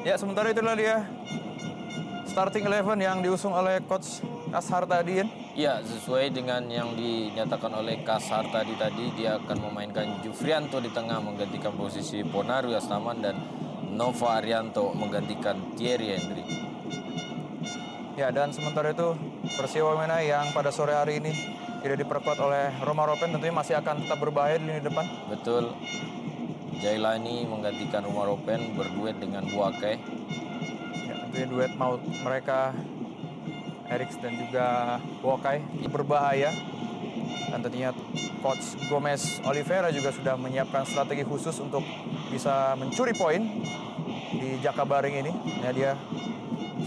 Ya, sementara itulah dia starting 11 yang diusung oleh Coach Kashar tadi. Ya, sesuai dengan yang dinyatakan oleh Kashar tadi, dia akan memainkan Jufrianto di tengah menggantikan posisi Ponario Astaman dan Nova Arianto menggantikan Thierry Henry. Ya, dan sementara itu Persiwa Wamena yang pada sore hari ini tidak diperkuat oleh Roma Ropen tentunya masih akan tetap berbahaya di lini depan. Betul. Jailani menggantikan Roma Ropen berduet dengan Buake. Ya, tentunya duet maut mereka Eriks dan juga Buake berbahaya. Dan tentunya Coach Gomez Oliveira juga sudah menyiapkan strategi khusus untuk bisa mencuri poin di Jakabaring ini. Ya, dia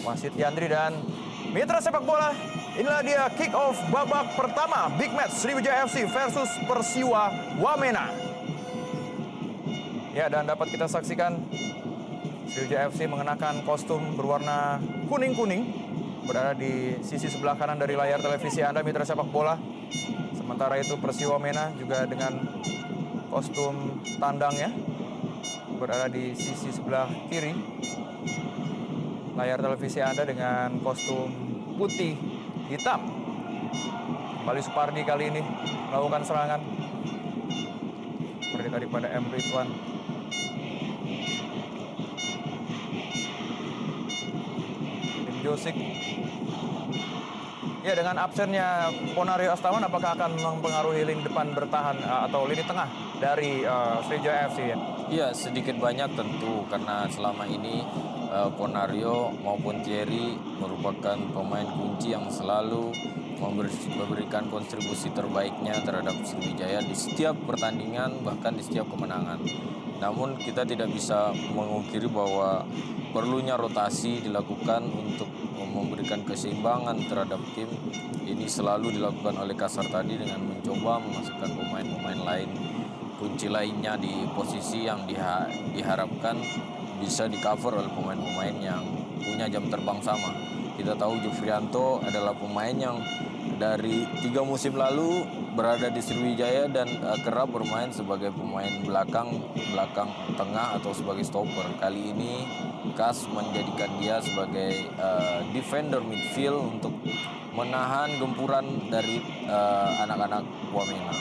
wasit Yandri dan mitra sepak bola. Inilah dia kick off babak pertama big match Sriwijaya FC versus Persiwa Wamena. Ya, dan dapat kita saksikan Sriwijaya FC mengenakan kostum berwarna kuning-kuning berada di sisi sebelah kanan dari layar televisi Anda mitra sepak bola. Sementara itu Persiwa Wamena juga dengan kostum tandangnya berada di sisi sebelah kiri layar televisi Anda dengan kostum putih hitam. Kembali Supardi kali ini melakukan serangan seperti tadi pada M. Ridwan. Tim Josik. Ya, dengan absennya Ponario Astaman, apakah akan mempengaruhi lini depan bertahan atau lini tengah dari Sriwijaya FC? Ya, sedikit banyak tentu karena selama ini Ponario maupun Thierry merupakan pemain kunci yang selalu memberikan kontribusi terbaiknya terhadap Sriwijaya di setiap pertandingan, bahkan di setiap kemenangan. Namun kita tidak bisa mengungkiri bahwa perlunya rotasi dilakukan untuk memberikan keseimbangan terhadap tim. Ini selalu dilakukan oleh Kashar tadi dengan mencoba memasukkan pemain-pemain lain, kunci lainnya di posisi yang diharapkan bisa di-cover oleh pemain-pemain yang punya jam terbang sama. Kita tahu Jufrianto adalah pemain yang dari 3 musim lalu berada di Sriwijaya dan kerap bermain sebagai pemain belakang tengah atau sebagai stopper. Kali ini Kas menjadikan dia sebagai defender midfield untuk menahan gempuran dari anak-anak Wamena.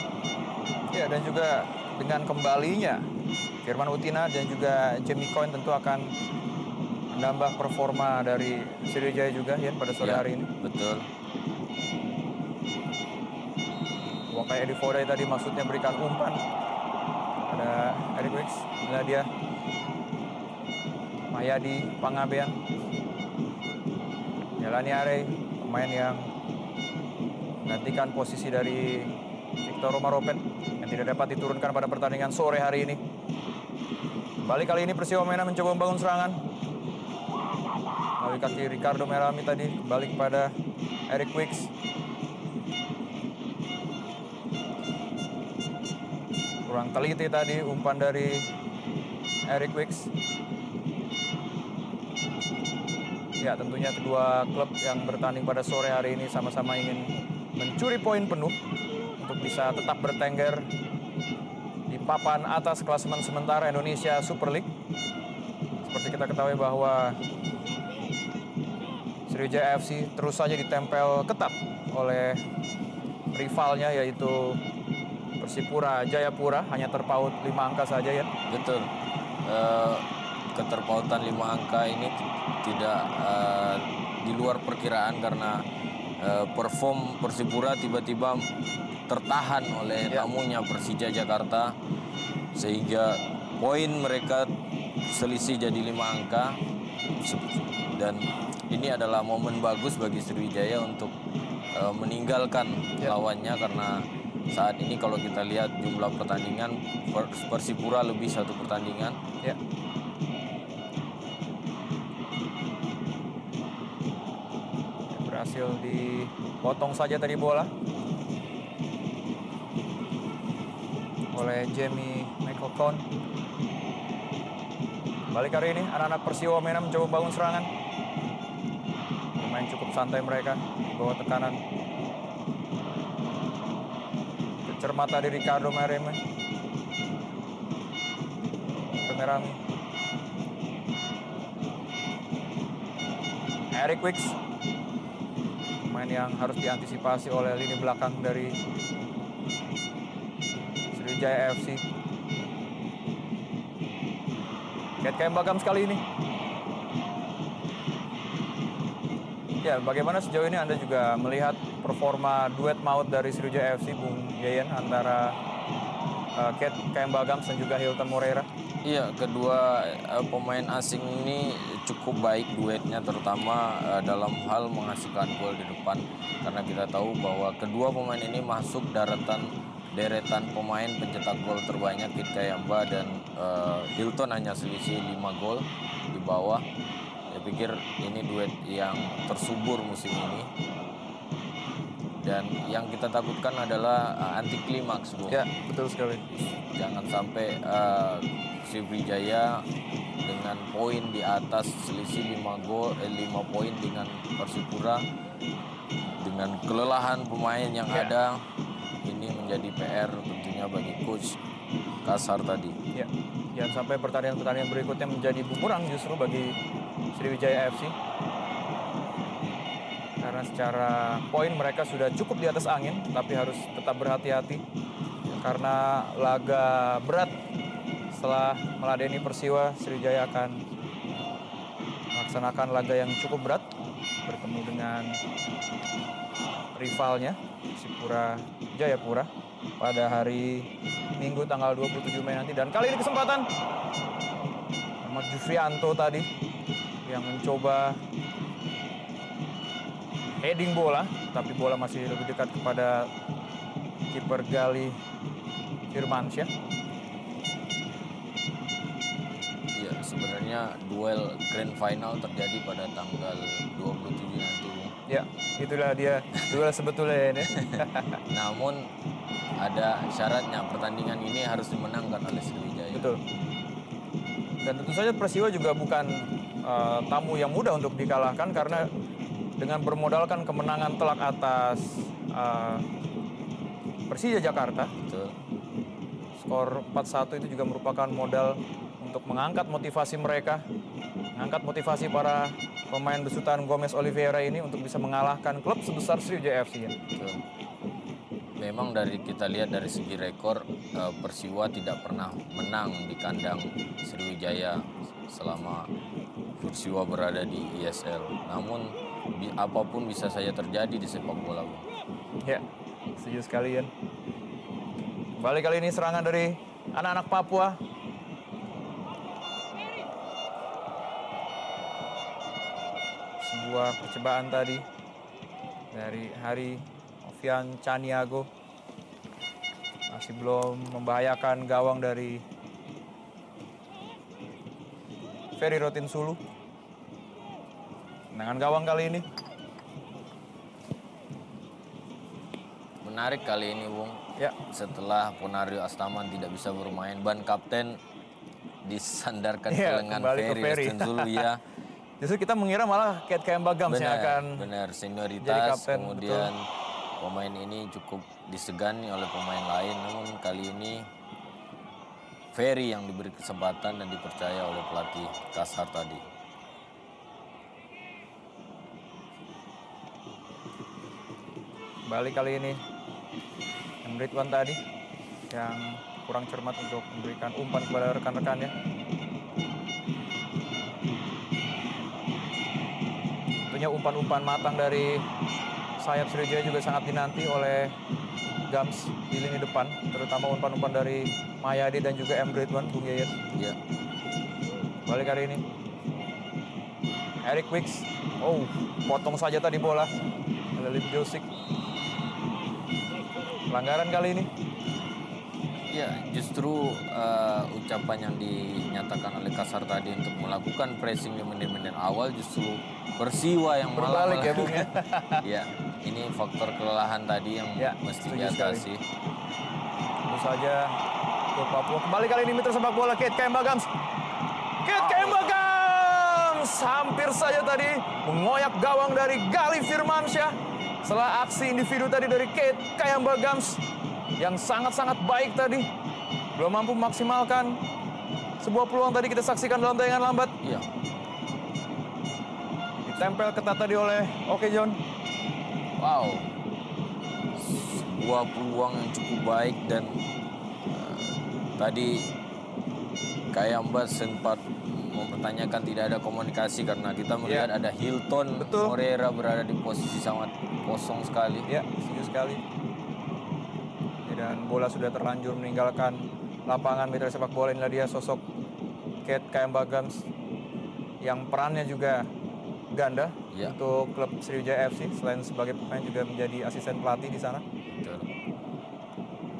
Ya, dan juga dengan kembalinya Firman Utina dan juga Jamie Coyne tentu akan menambah performa dari Sriwijaya juga ya pada sore hari ini. Betul. Wakai Edi Fodai tadi maksudnya berikan umpan pada Eric Wicks. Inilah dia Mayadi Pangabean. Yalani Are, pemain yang menggantikan posisi dari Victor Romaropen yang tidak dapat diturunkan pada pertandingan sore hari ini. Kembali kali ini Persiwa Wamena mencoba membangun serangan melalui kaki Ricardo Merami tadi, kembali kepada Eric Wicks. Kurang teliti tadi umpan dari Eric Wicks. Ya, tentunya kedua klub yang bertanding pada sore hari ini sama-sama ingin mencuri poin penuh untuk bisa tetap bertengger di papan atas klasemen sementara Indonesia Super League. Seperti kita ketahui bahwa Sriwijaya FC terus saja ditempel ketat oleh rivalnya yaitu Persipura Jayapura, hanya terpaut 5 angka saja ya. Betul. Keterpautan 5 angka ini tidak di luar perkiraan karena perform Persipura tiba-tiba tertahan oleh tamunya Persija Jakarta sehingga poin mereka selisih jadi 5 angka dan ini adalah momen bagus bagi Sriwijaya untuk meninggalkan lawannya karena saat ini kalau kita lihat jumlah pertandingan Persipura lebih 1 pertandingan. Ya. Berhasil dipotong saja tadi bola oleh Jamie McCown. Balik hari ini anak-anak Persiwa Wamena mencoba membangun serangan. Bermain cukup santai mereka di bawah tekanan. Cermata dari Ricardo Merami. Eric Wicks, pemain yang harus diantisipasi oleh lini belakang dari Sriwijaya FC. Kate Kembagams kali ini. Ya, bagaimana sejauh ini Anda juga melihat performa duet maut dari Sriwijaya FC, Bung Yeyen, antara Kate Kembagams dan juga Hilton Moreira? Iya, kedua pemain asing ini cukup baik duetnya, terutama dalam hal menghasilkan gol di depan. Karena kita tahu bahwa kedua pemain ini masuk deretan pemain pencetak gol terbanyak. Kit Kayamba dan Hilton hanya selisih 5 gol di bawah. Saya pikir ini duet yang tersubur musim ini. Dan yang kita takutkan adalah anti klimaks, Bung. Ya, betul sekali. Jangan sampai Sriwijaya dengan poin di atas selisih 5 poin dengan Persipura, dengan kelelahan pemain yang ada, ini menjadi PR tentunya bagi coach Kasar tadi. Ya, jangan sampai pertandingan-pertandingan berikutnya menjadi bumerang justru bagi Sriwijaya FC. Karena secara poin mereka sudah cukup di atas angin, tapi harus tetap berhati-hati. Karena laga berat setelah meladeni Persiwa, Sriwijaya akan melaksanakan laga yang cukup berat, bertemu dengan rivalnya, Persipura Jayapura, pada hari Minggu tanggal 27 Mei nanti. Dan kali ini kesempatan Ahmad Jufrianto tadi yang mencoba heading bola, tapi bola masih lebih dekat kepada kiper Gali Firmansyah. Ya, sebenarnya duel grand final terjadi pada tanggal 27 nanti, Bung. Ya, itulah dia duel sebetulnya ini. Namun ada syaratnya, pertandingan ini harus dimenangkan oleh Sriwijaya. Betul. Dan tentu saja Persiwa juga bukan tamu yang mudah untuk dikalahkan, karena dengan bermodalkan kemenangan telak atas Persija Jakarta, Betul. skor 4-1 itu juga merupakan modal untuk mengangkat motivasi mereka, mengangkat motivasi para pemain besutan Gomez Oliveira ini untuk bisa mengalahkan klub sebesar Sriwijaya FC. Betul. Memang kita lihat dari segi rekor, Persiwa tidak pernah menang di kandang Sriwijaya selama Persiwa berada di ISL. Namun apapun bisa saja terjadi di sepak bola, Bung. Ya, setuju sekali, Yan. Kembali kali ini serangan dari anak-anak Papua. Sebuah percobaan tadi dari Hari Ovian Caniago. Masih belum membahayakan gawang dari Ferry Rotinsulu. Dengan gawang kali ini. Menarik kali ini, Bung. Ya, Setelah Ponario Astaman tidak bisa bermain, ban kapten disandarkan ke Iya, lengan kembali ke Ferry Ferry. Rotinsulu, ya. justru kita mengira malah Kate Kembagams yang akan Benar, jadi senioritas, kapten, kemudian pemain ini cukup disegani oleh pemain lain. Namun kali ini Ferry yang diberi kesempatan dan dipercaya oleh pelatih Kasar tadi. balik kali ini Ridwan tadi yang kurang cermat untuk memberikan umpan kepada rekan-rekannya. Tentunya umpan-umpan matang dari sayap Sriwijaya juga sangat dinanti oleh Gams di lini depan, terutama umpan-umpan dari Mayadi dan juga Ridwan, Bung Yeyen. Ya, Balik kali ini Eric Wicks, potong saja tadi bola oleh Lim Josik. Pelanggaran kali ini. ya, justru ucapan yang dinyatakan oleh Kasar tadi untuk melakukan pressing di menit-menit awal justru Persiwa yang malah Berbalik ya, Bung, ya. Ya, ini faktor kelelahan tadi yang Ya, mesti setuju diatasi. Tentu saja untuk Papua. Kembali kali ini mitra sepak bola Kate Kembagams. Kate Kembagams hampir saja tadi mengoyak gawang dari Gali Firmansyah. Setelah aksi individu tadi dari Kate Kembagams yang sangat-sangat baik tadi, belum mampu memaksimalkan sebuah peluang tadi kita saksikan dalam tayangan lambat. Iya, Ditempel ketat tadi oleh Oke John. Wow, sebuah peluang yang cukup baik dan tadi Kayamba sempat mempertanyakan tidak ada komunikasi karena kita melihat ada Hilton Betul. Moreira berada di posisi sangat kosong sekali. Ya, setuju sekali. Dan bola sudah terlanjur meninggalkan lapangan. Mitra sepak bola, inilah dia sosok Kate Kayamba Gams yang perannya juga ganda untuk klub Sriwijaya FC. Selain sebagai pemain juga menjadi asisten pelatih di sana. Betul.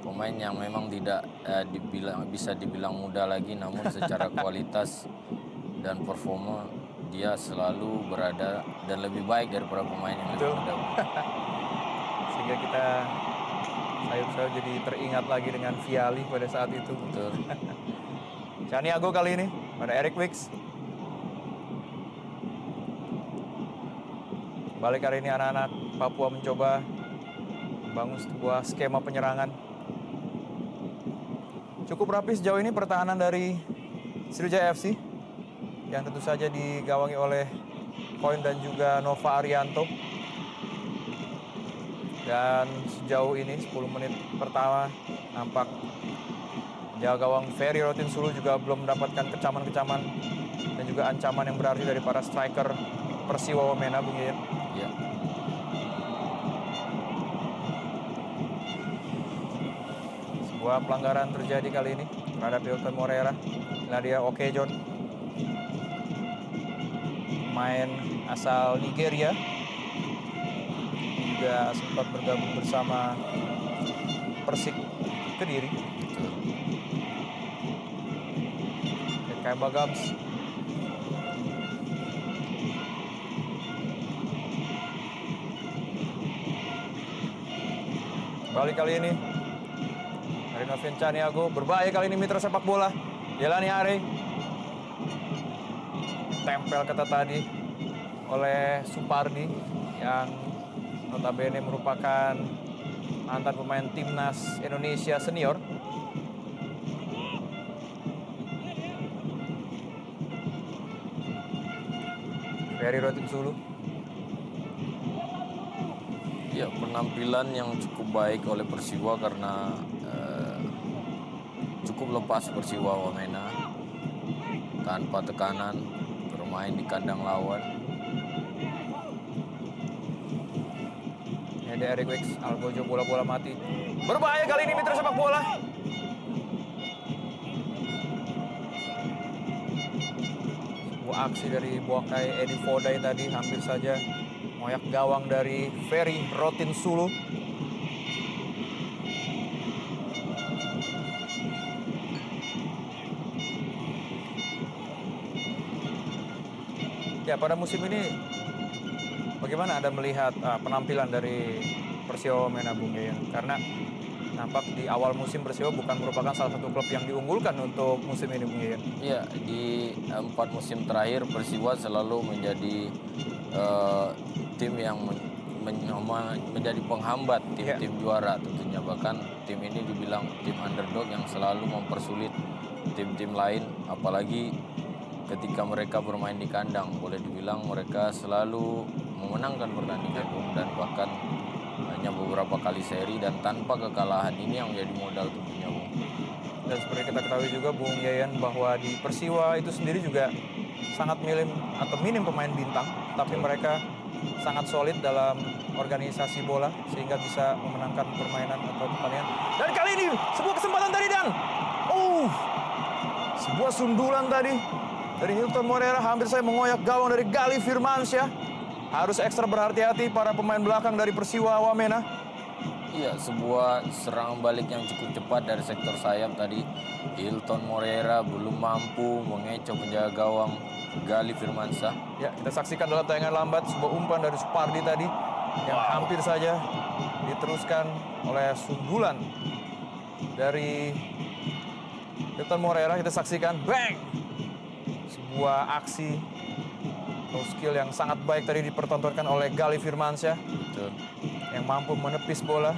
Pemain yang memang tidak bisa dibilang muda lagi, namun secara kualitas dan performa dia selalu berada dan lebih baik daripada pemain yang lebih muda. Sehingga kita sayup-sayup jadi teringat lagi dengan Viali pada saat itu. Betul. Caniago kali ini pada Eric Wicks. Balik hari ini anak-anak Papua mencoba membangun sebuah skema penyerangan. Cukup rapi sejauh ini pertahanan dari Sriwijaya FC yang tentu saja digawangi oleh Koin dan juga Nova Arianto. Dan sejauh ini 10 menit pertama nampak jaga gawang Ferry Rotinsulu juga belum mendapatkan kecaman-kecaman dan juga ancaman yang berarti dari para striker Persiwa Wamena, Bung Yayat. Ya. Sebuah pelanggaran terjadi kali ini terhadap Hilton Moreira. Nah dia Oke John, main asal Nigeria, juga sempat bergabung bersama Persik Kediri. Kayamba Gams. Balik kali ini dari Novin Caniago, berbahaya kali ini mitra sepak bola. Jelani Are. Tempel ketat tadi oleh Supardi yang notabene merupakan mantan pemain timnas Indonesia senior. Ferry Rotinsulu. Ya, penampilan yang cukup baik oleh Persiwa karena cukup lepas Persiwa Wamena tanpa tekanan bermain di kandang lawan. Ini ada Eric Wicks, Algojo bola-bola mati. Berbahaya kali ini mitra sepak bola. Sebuah aksi dari Buakai Edi Fodai tadi hampir saja ngoyak gawang dari Ferry Rotinsulu. Ya, pada musim ini bagaimana Anda melihat penampilan dari Persiwa Wamena, Bung Yayan? Karena nampak di awal musim Persiwa bukan merupakan salah satu klub yang diunggulkan untuk musim ini, Bung Yayan. Iya, di 4 musim terakhir Persiwa selalu menjadi tim yang menjadi penghambat tim-tim juara tentunya. Bahkan tim ini dibilang tim underdog yang selalu mempersulit tim-tim lain, apalagi ketika mereka bermain di kandang. Boleh dibilang mereka selalu memenangkan pertandingan dan bahkan hanya beberapa kali seri dan tanpa kekalahan. Ini yang menjadi modal tentunya, Bung. Dan seperti kita ketahui juga, Bung Yayan, bahwa di Persiwa itu sendiri juga sangat minim pemain bintang, tapi mereka sangat solid dalam organisasi bola sehingga bisa memenangkan permainan atau pertandingan. Dan kali ini sebuah kesempatan tadi dan sebuah sundulan tadi dari Hilton Moreira hampir saya mengoyak gawang dari Gali Firmansyah. Harus ekstra berhati-hati para pemain belakang dari Persiwa Wamena. Iya, sebuah serangan balik yang cukup cepat dari sektor sayap tadi. Hilton Moreira belum mampu mengecoh penjaga gawang Gali Firmansyah. Ya, kita saksikan dalam tayangan lambat sebuah umpan dari Supardi tadi yang hampir saja diteruskan oleh sundulan dari Hilton Moreira. Kita saksikan, bang! Sebuah aksi atau skill yang sangat baik tadi dipertontonkan oleh Gali Firmansyah. Betul. Yang mampu menepis bola.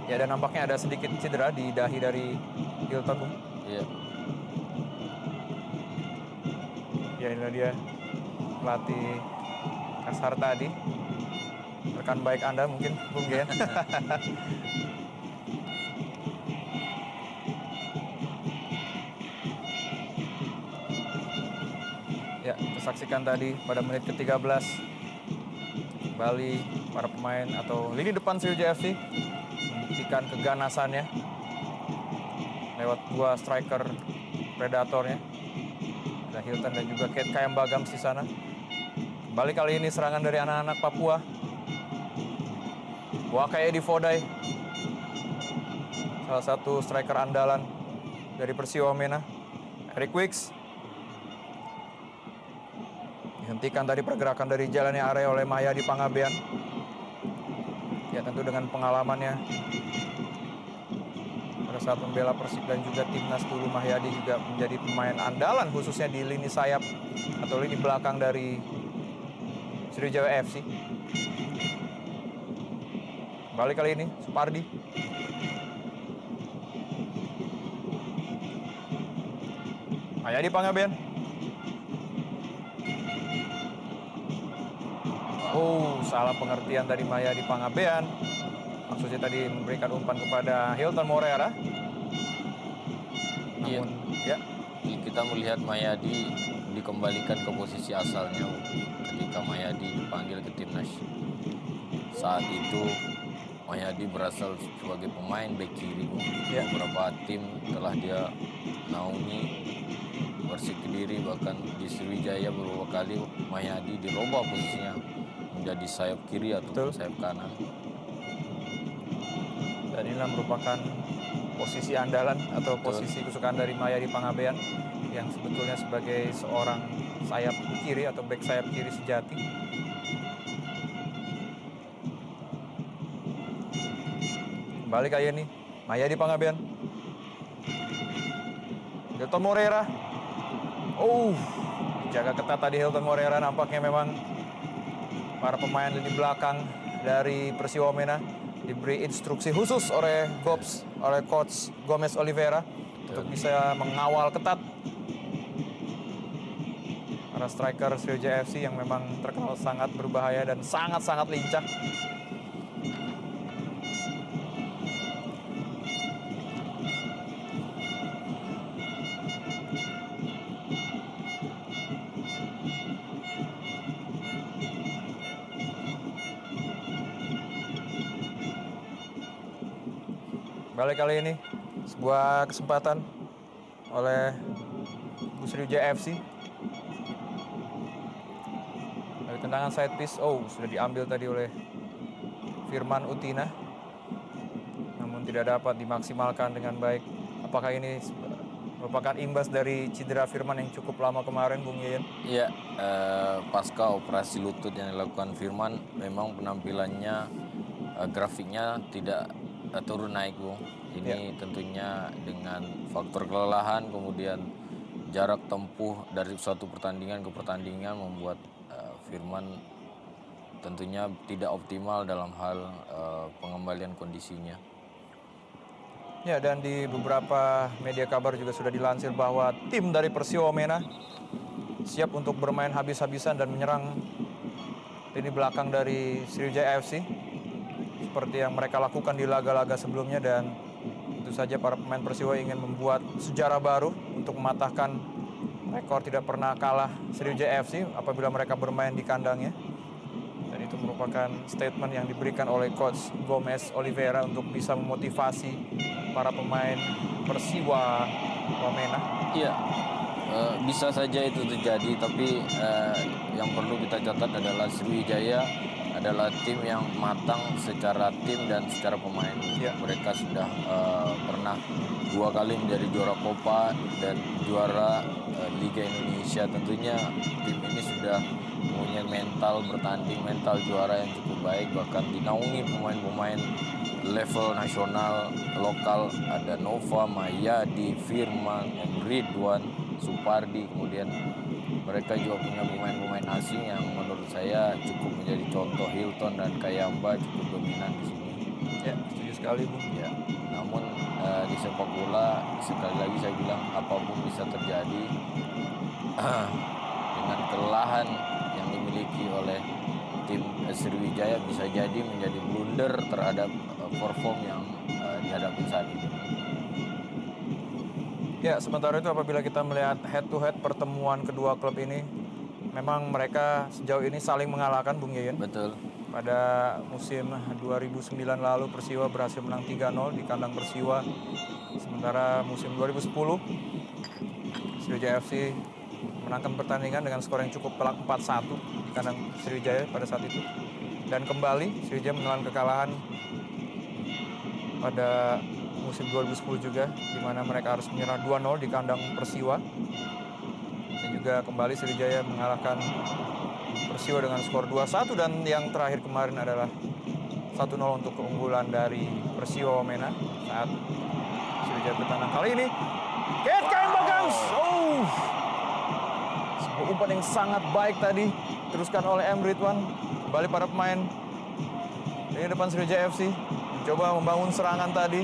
Ya, dan nampaknya ada sedikit cedera di dahi dari Hilton. Iya. Ya, inilah dia pelatih Kasar tadi. Rekan baik Anda mungkin, Bung Gian. Ya, kita saksikan tadi pada menit ke-13. Kembali para pemain atau lini depan Sriwijaya FC membuktikan keganasannya lewat dua striker predatornya. Ada Hilton dan juga Kate Kayam Bagams di sana. Kembali kali ini serangan dari anak-anak Papua. Wakai Edi Fodai, salah satu striker andalan dari Persiwa Wamena. Eric Wicks dihentikan tadi pergerakan dari jalannya area oleh Mahyadi Pangabean. Ya tentu dengan pengalamannya pada saat membela Persik dan juga timnas dulu, Mahyadi juga menjadi pemain andalan khususnya di lini sayap atau lini belakang dari Sriwijaya FC. Balik kali ini Supardi. Mahyadi Pangabean. Oh, salah pengertian tadi Mahyadi Pangabean. Maksudnya tadi memberikan umpan kepada Hilton Moreira. Iya. Namun, ya, Kita melihat Mahyadi dikembalikan ke posisi asalnya ketika Mahyadi dipanggil ke timnas. Saat itu Mahyadi berasal sebagai pemain bek kiri. Ya. Beberapa tim telah dia naungi Persik Kediri, bahkan di Sriwijaya beberapa kali Mahyadi dirubah posisinya menjadi sayap kiri atau sayap kanan. Dan inilah merupakan posisi andalan atau posisi kesukaan dari Mahyadi Pangabean yang sebetulnya sebagai seorang sayap kiri atau bek sayap kiri sejati. Balik kayak ini, Mahyadi Pangabean. Hilton Moreira. Oh, jaga ketat tadi Hilton Moreira. Nampaknya memang para pemain lini belakang dari Persiwa Wamena diberi instruksi khusus oleh Coach Gomez Oliveira untuk bisa mengawal ketat para striker Sriwijaya FC yang memang terkenal sangat berbahaya dan sangat-sangat lincah. Balik kali ini sebuah kesempatan oleh Sriwijaya FC. Dari tendangan side piece, sudah diambil tadi oleh Firman Utina, namun tidak dapat dimaksimalkan dengan baik. Apakah ini merupakan imbas dari cedera Firman yang cukup lama kemarin, Bung Yeyen? Iya, pasca operasi lutut yang dilakukan Firman, memang penampilannya grafiknya tidak turun naik, Bung. Ini tentunya dengan faktor kelelahan, kemudian jarak tempuh dari suatu pertandingan ke pertandingan membuat Firman tentunya tidak optimal dalam hal pengembalian kondisinya. Ya, dan di beberapa media kabar juga sudah dilansir bahwa tim dari Persiwa Wamena siap untuk bermain habis-habisan dan menyerang lini belakang dari Sriwijaya FC seperti yang mereka lakukan di laga-laga sebelumnya, dan tentu saja para pemain Persiwa ingin membuat sejarah baru untuk mematahkan rekor tidak pernah kalah Sriwijaya FC apabila mereka bermain di kandangnya. Dan itu merupakan statement yang diberikan oleh Coach Gomez Oliveira untuk bisa memotivasi para pemain Persiwa Wamena. Iya, bisa saja itu terjadi, tapi yang perlu kita catat adalah Sriwijaya adalah tim yang matang secara tim dan secara pemain. Ya. Mereka sudah pernah 2 kali menjadi juara Copa dan juara Liga Indonesia. Tentunya tim ini sudah punya mental bertanding, mental juara yang cukup baik, bahkan dinaungi pemain-pemain level nasional, lokal. Ada Nova, Mahyadi, Firman, Ridwan, Supardi, kemudian mereka juga punya pemain-pemain asing yang menurut saya cukup menjadi contoh. Hilton dan Kayamba cukup dominan di sini. Ya, setuju sekali, Bung. Ya, namun di sepak bola sekali lagi saya bilang apapun bisa terjadi dengan kelelahan yang dimiliki oleh tim Sriwijaya bisa jadi menjadi blunder terhadap perform yang dihadapi saat ini. Ya, sementara itu apabila kita melihat head to head pertemuan kedua klub ini, memang mereka sejauh ini saling mengalahkan, Bung Yeyen. Betul. Pada musim 2009 lalu Persiwa berhasil menang 3-0 di kandang Persiwa. Sementara musim 2010 Sriwijaya FC menangkan pertandingan dengan skor yang cukup telak 4-1 di kandang Sriwijaya pada saat itu. Dan kembali Sriwijaya menelan kekalahan pada musim 2010 juga, di mana mereka harus menyerah 2-0 di kandang Persiwa. Dan juga kembali Sriwijaya mengalahkan Persiwa dengan skor 2-1, dan yang terakhir kemarin adalah 1-0 untuk keunggulan dari Persiwa Wamena saat Sriwijaya bertandang kali ini. Kate Kayambagams! Sebuah umpan yang sangat baik tadi teruskan oleh M. Ridwan. Kembali para pemain di depan Sriwijaya FC mencoba membangun serangan tadi.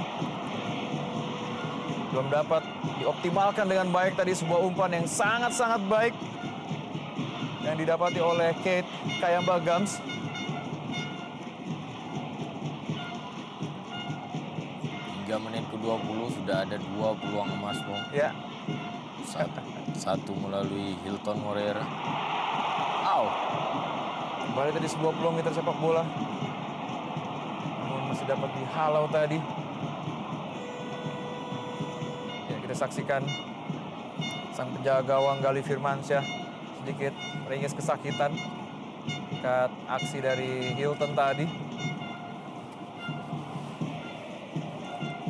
Belum dapat dioptimalkan dengan baik tadi, sebuah umpan yang sangat-sangat baik yang didapati oleh Kate Kayambagams. Hingga menit ke-20 sudah ada 2 peluang emas, Bung. Ya. Satu melalui Hilton Moreira. Kembali tadi sebuah peluang mitra sepak bola, namun masih dapat dihalau tadi. Ya, kita saksikan sang penjaga gawang Gali Firmansyah sedikit meringis kesakitan dekat aksi dari Hilton tadi.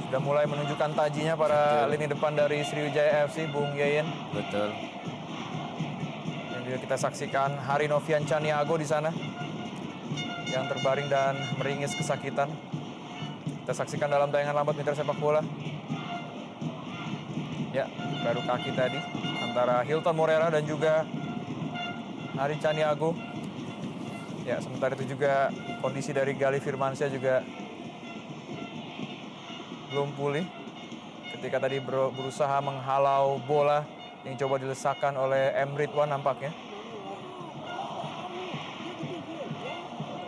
Sudah mulai menunjukkan tajinya para lini depan dari Sriwijaya FC, Bung Yeyen. Betul. Dan juga kita saksikan Hari Novian Caniago di sana yang terbaring dan meringis kesakitan. Kita saksikan dalam tayangan lambat mitra sepak bola. Ya, baru kaki tadi antara Hilton Moreira dan juga Hari Caniago. Ya, sementara itu juga kondisi dari Gali Firmansyah juga belum pulih ketika tadi berusaha menghalau bola yang coba dilesakkan oleh M. Ridwan nampaknya.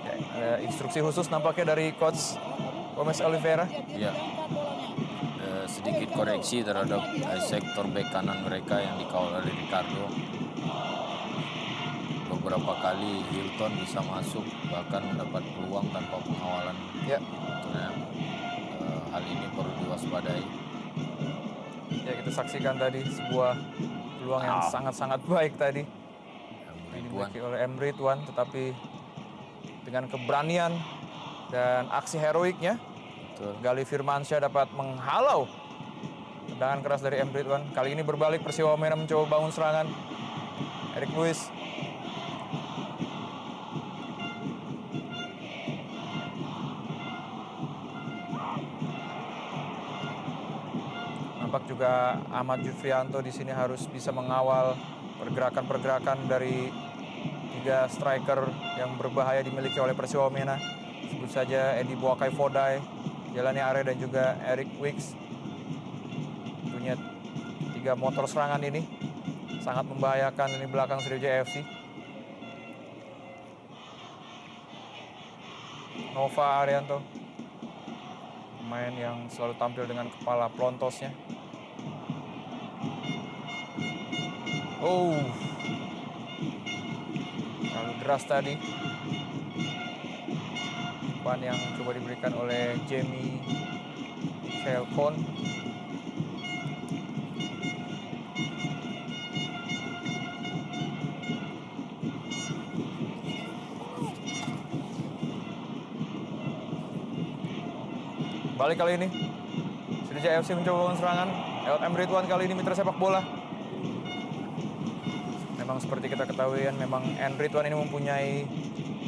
Ya, ada instruksi khusus nampaknya dari Coach Gomez Oliveira. Ya. Sedikit koreksi terhadap sektor bek kanan mereka yang dikawal oleh Ricardo. Beberapa kali Hilton bisa masuk, bahkan mendapat peluang tanpa pengawalan. Ya. Nah, hal ini perlu diwaspadai. Ya, kita saksikan tadi sebuah peluang yang sangat-sangat baik tadi yang dimiliki oleh M. Ridwan, tetapi dengan keberanian dan aksi heroiknya, Gali Firmansyah dapat menghalau tendangan keras dari M. Ridwan. Kali ini berbalik, Persiwa Wamena mencoba bangun serangan. Eric Lewis. Nampak juga Ahmad Jufrianto di sini harus bisa mengawal pergerakan-pergerakan dari 3 striker yang berbahaya dimiliki oleh Persiwa Wamena. Sebut saja Edi Boakai Fodai, Jelani Are, dan juga Eric Wicks. Tentunya 3 motor serangan ini sangat membahayakan lini belakang Sriwijaya FC. Nova Arianto, pemain yang selalu tampil dengan kepala plontosnya. Terlalu deras tadi umpan yang coba diberikan oleh Jamie Chelcon. Balik kali ini Sriwijaya FC mencoba bangun serangan lewat M. Ridwan. Kali ini mitra sepak bola. Memang seperti kita ketahui, memang M. Ridwan ini mempunyai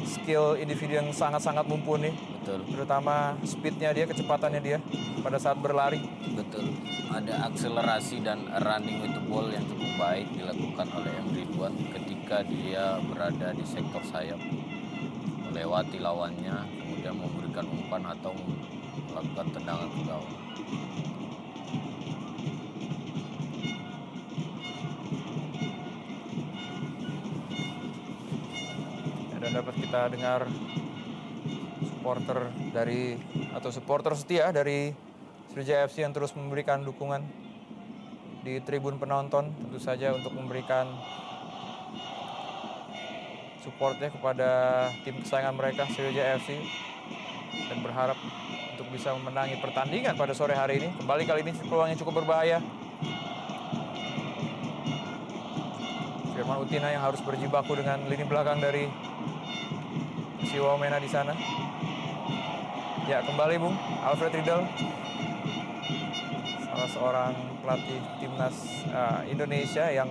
skill individu yang sangat-sangat mumpuni. Betul. Terutama speednya dia, kecepatannya dia pada saat berlari. Betul. Ada akselerasi dan running with the ball yang cukup baik dilakukan oleh M. Ridwan ketika dia berada di sektor sayap, melewati lawannya, kemudian memberikan umpan atau melakukan tendangan ke gawang. Dan Dan dapat kita dengar supporter setia dari Sriwijaya FC yang terus memberikan dukungan di tribun penonton, tentu saja untuk memberikan supportnya kepada tim kesayangan mereka Sriwijaya FC, dan berharap untuk bisa memenangi pertandingan pada sore hari ini. Kembali kali ini peluangnya cukup berbahaya. Firman Utina yang harus berjibaku dengan lini belakang dari Persiwa Wamena di sana. Ya, kembali Bung Alfred Riedel, salah seorang pelatih timnas Indonesia yang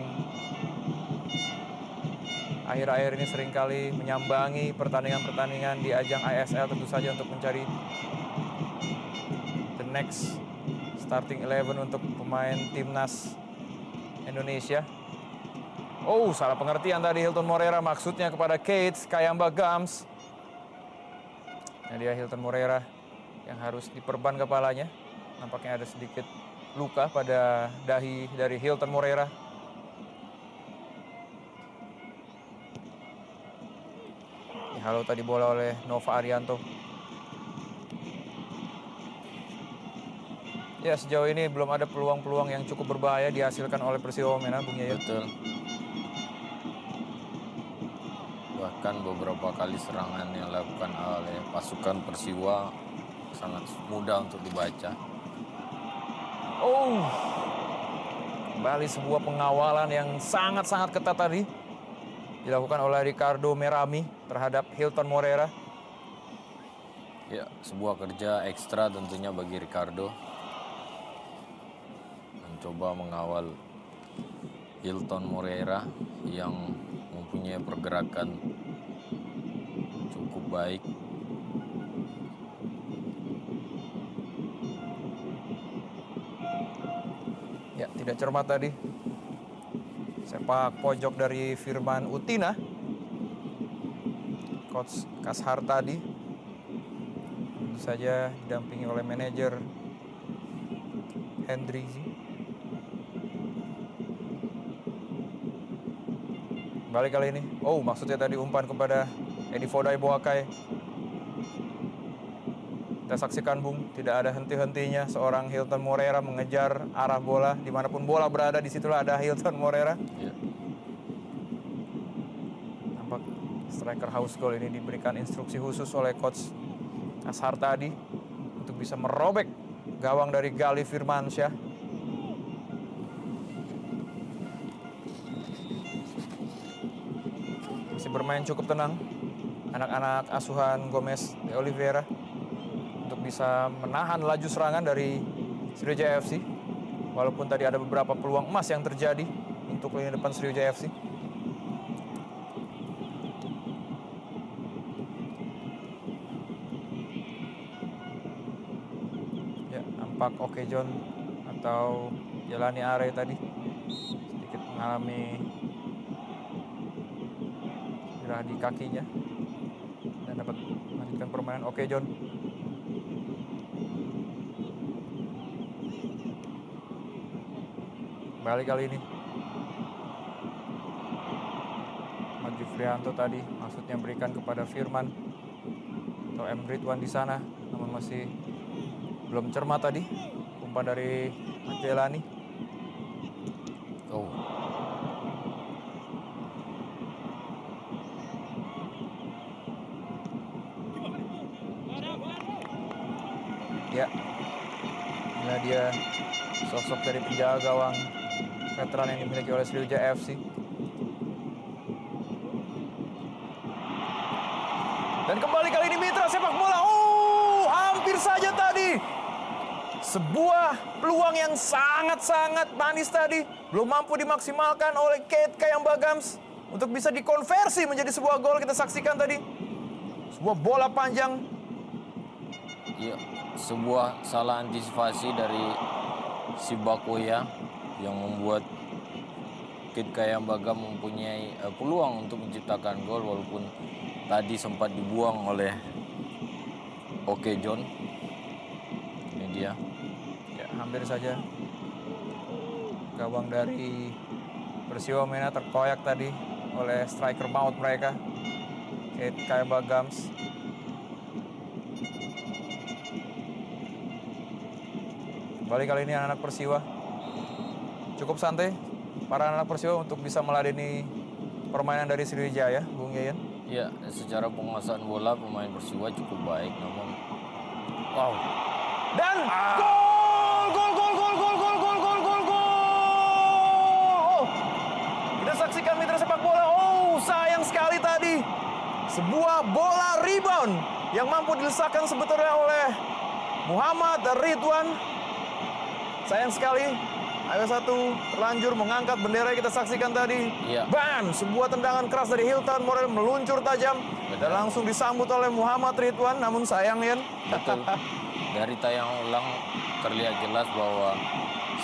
akhir-akhir ini seringkali menyambangi pertandingan-pertandingan di ajang ISL, tentu saja untuk mencari the next starting 11 untuk pemain timnas Indonesia. Oh, salah pengertian tadi Hilton Moreira, maksudnya kepada Kate Kayamba Gams. Nah, dia Hilton Moreira yang harus diperban kepalanya. Nampaknya ada sedikit luka pada dahi dari Hilton Moreira. Halo tadi bola oleh Nova Arianto. Ya, sejauh ini belum ada peluang-peluang yang cukup berbahaya dihasilkan oleh Persiwa Wamena, Bung Yayat. Betul. Bahkan beberapa kali serangan yang dilakukan oleh pasukan Persiwa sangat mudah untuk dibaca. Oh, kembali sebuah pengawalan yang sangat-sangat ketat tadi dilakukan oleh Ricardo Merami terhadap Hilton Moreira. Ya, sebuah kerja ekstra tentunya bagi Ricardo. Mencoba mengawal Hilton Moreira yang mempunyai pergerakan cukup baik. Ya, tidak cermat tadi. Sepak pojok dari Firman Utina. Coach Kashar tadi tentu saja didampingi oleh manajer Hendry. Balik kali ini. Oh, maksudnya tadi umpan kepada Edi Fodai Boakai. Kita saksikan Bung, tidak ada henti-hentinya seorang Hilton Moreira mengejar arah bola. Dimanapun bola berada, disitulah ada Hilton Moreira. Ya. Nampak striker house goal ini diberikan instruksi khusus oleh Coach Ashar tadi untuk bisa merobek gawang dari Gali Firmansyah. Masih bermain cukup tenang anak-anak asuhan Gomez de Oliveira untuk bisa menahan laju serangan dari Sriwijaya FC. Walaupun tadi ada beberapa peluang emas yang terjadi untuk lini depan Sriwijaya FC. Ya, nampak Oke John atau Jelani Are tadi sedikit mengalami cedera di kakinya dan dapat melanjutkan permainan. Oke John. Balik kali ini. Maju Frianto tadi maksudnya berikan kepada Firman atau M. Ridwan di sana, namun masih belum cermat tadi umpan dari Majelani. Oh, Ya, inilah dia sosok dari penjaga gawang veteran yang dimiliki oleh Sriwijaya FC. Dan kembali kali ini mitra sepak bola. Oh, hampir saja tadi. Sebuah peluang yang sangat-sangat manis tadi. Belum mampu dimaksimalkan oleh Kate Kayamba Gams untuk bisa dikonversi menjadi sebuah gol. Kita saksikan tadi. Sebuah bola panjang. iya, sebuah salah antisipasi dari si Bakoya yang membuat Kit Kayamba Gams mempunyai peluang untuk menciptakan gol walaupun tadi sempat dibuang oleh Oke John. Ini dia. Ya, hampir saja gawang dari Persiwa Wamena terkoyak tadi oleh striker maut mereka, Kate Kayabagams. Kembali kali ini anak-anak Persiwa. Cukup santai para anak Persiwa untuk bisa meladeni permainan dari Sriwijaya, Bung Yayan. Ya, secara penguasaan bola pemain Persiwa cukup baik, namun Wow. Dan gol, gol, gol, gol, gol, gol, gol, gol, gol, gol. Oh, kita saksikan mitra sepak bola. Oh, sayang sekali tadi. Sebuah bola rebound yang mampu dilesakkan sebetulnya oleh Muhammad Ridwan. Sayang sekali. AW1 terlanjur mengangkat bendera yang kita saksikan tadi. Iya. Bam! Sebuah tendangan keras dari Hilton Morel meluncur tajam. Dan langsung disambut oleh Muhammad Ridwan. Namun sayang, Yan. betul. Dari tayang ulang terlihat jelas bahwa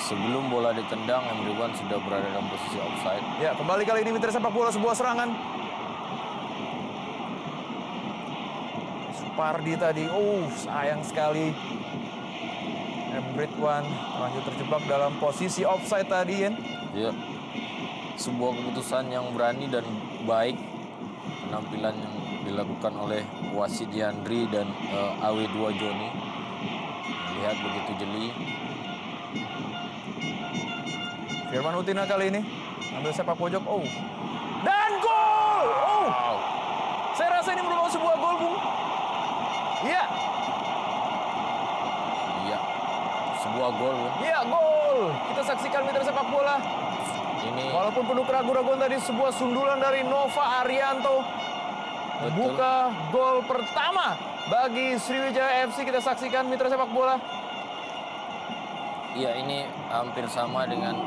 sebelum bola ditendang, Ridwan sudah berada dalam posisi offside. Ya, kembali kali ini mitra sepak bola sebuah serangan. Supardi tadi. Sayang sekali. Ridwan lanjut terjebak dalam posisi offside tadi, Yan. Ya, sebuah keputusan yang berani dan baik. Penampilan yang dilakukan oleh wasit Yandri dan AW2 Joni. Lihat begitu jeli. Firman Utina kali ini ambil sepak pojok. Dan gol! Saya rasa ini merupakan sebuah gol, Bung. Iya. Iya, sebuah gol. Iya, gol. Kita saksikan mitra sepak bola. Ini Walaupun penuh keraguan-keraguan tadi, sebuah sundulan dari Nova Arianto membuka gol pertama bagi Sriwijaya FC. Kita saksikan mitra sepak bola. Iya, ini hampir sama dengan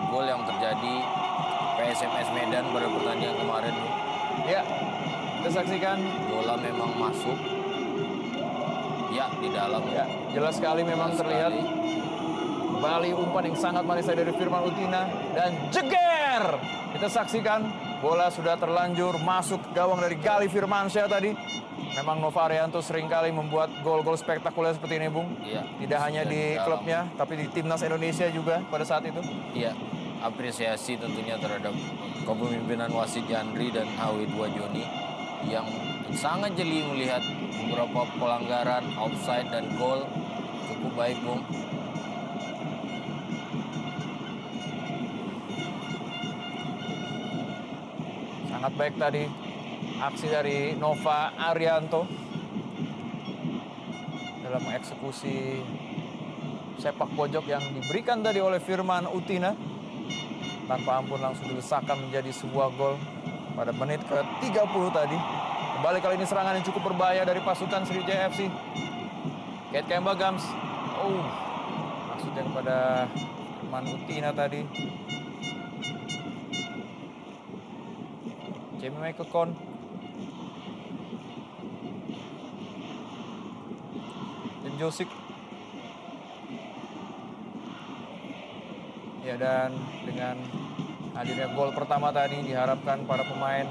gol yang terjadi PSMS Medan pada pertandingan kemarin. Ya, kita saksikan. Bola memang masuk. Ya, di dalam. Ya, jelas sekali memang terlihat. Kembali umpan yang sangat manis dari Firman Utina. Dan jeger! Kita saksikan bola sudah terlanjur masuk ke gawang dari Gali Firmansyah tadi. Memang Nova Arianto seringkali membuat gol-gol spektakuler seperti ini, Bung. Iya. Tidak hanya di klubnya, tapi di timnas Indonesia juga pada saat itu. Iya, apresiasi tentunya terhadap kepemimpinan wasit Yandri dan AW2 Joni yang sangat jeli melihat beberapa pelanggaran, offside dan gol. Cukup baik, Bung. Sangat baik tadi aksi dari Nova Arianto dalam mengeksekusi sepak pojok yang diberikan tadi oleh Firman Utina. Tanpa ampun langsung dilesakkan menjadi sebuah gol pada menit ke-30 tadi. Kembali kali ini serangan yang cukup berbahaya dari pasukan Sriwijaya FC. Kate Kayabagams. Maksudnya kepada Firman Utina tadi. Jamie Michael dan Josik. Ya, dan dengan hadirnya gol pertama tadi diharapkan para pemain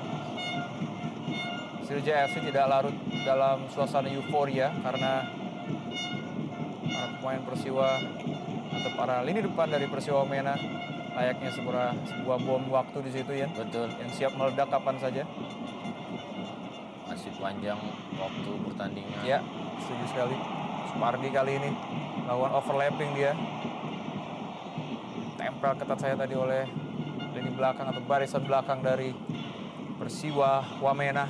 Sriwijaya FC tidak larut dalam suasana euforia karena para pemain Persiwa atau para lini depan dari Persiwa Wamena layaknya sebuah bom waktu di situ, ya. Betul. Yang siap meledak kapan saja. Masih panjang waktu pertandingan. Ya, setuju sekali. Supardi kali ini lawan overlapping dia. Tempel ketat saya tadi oleh lini belakang atau barisan belakang dari Persiwa Wamena.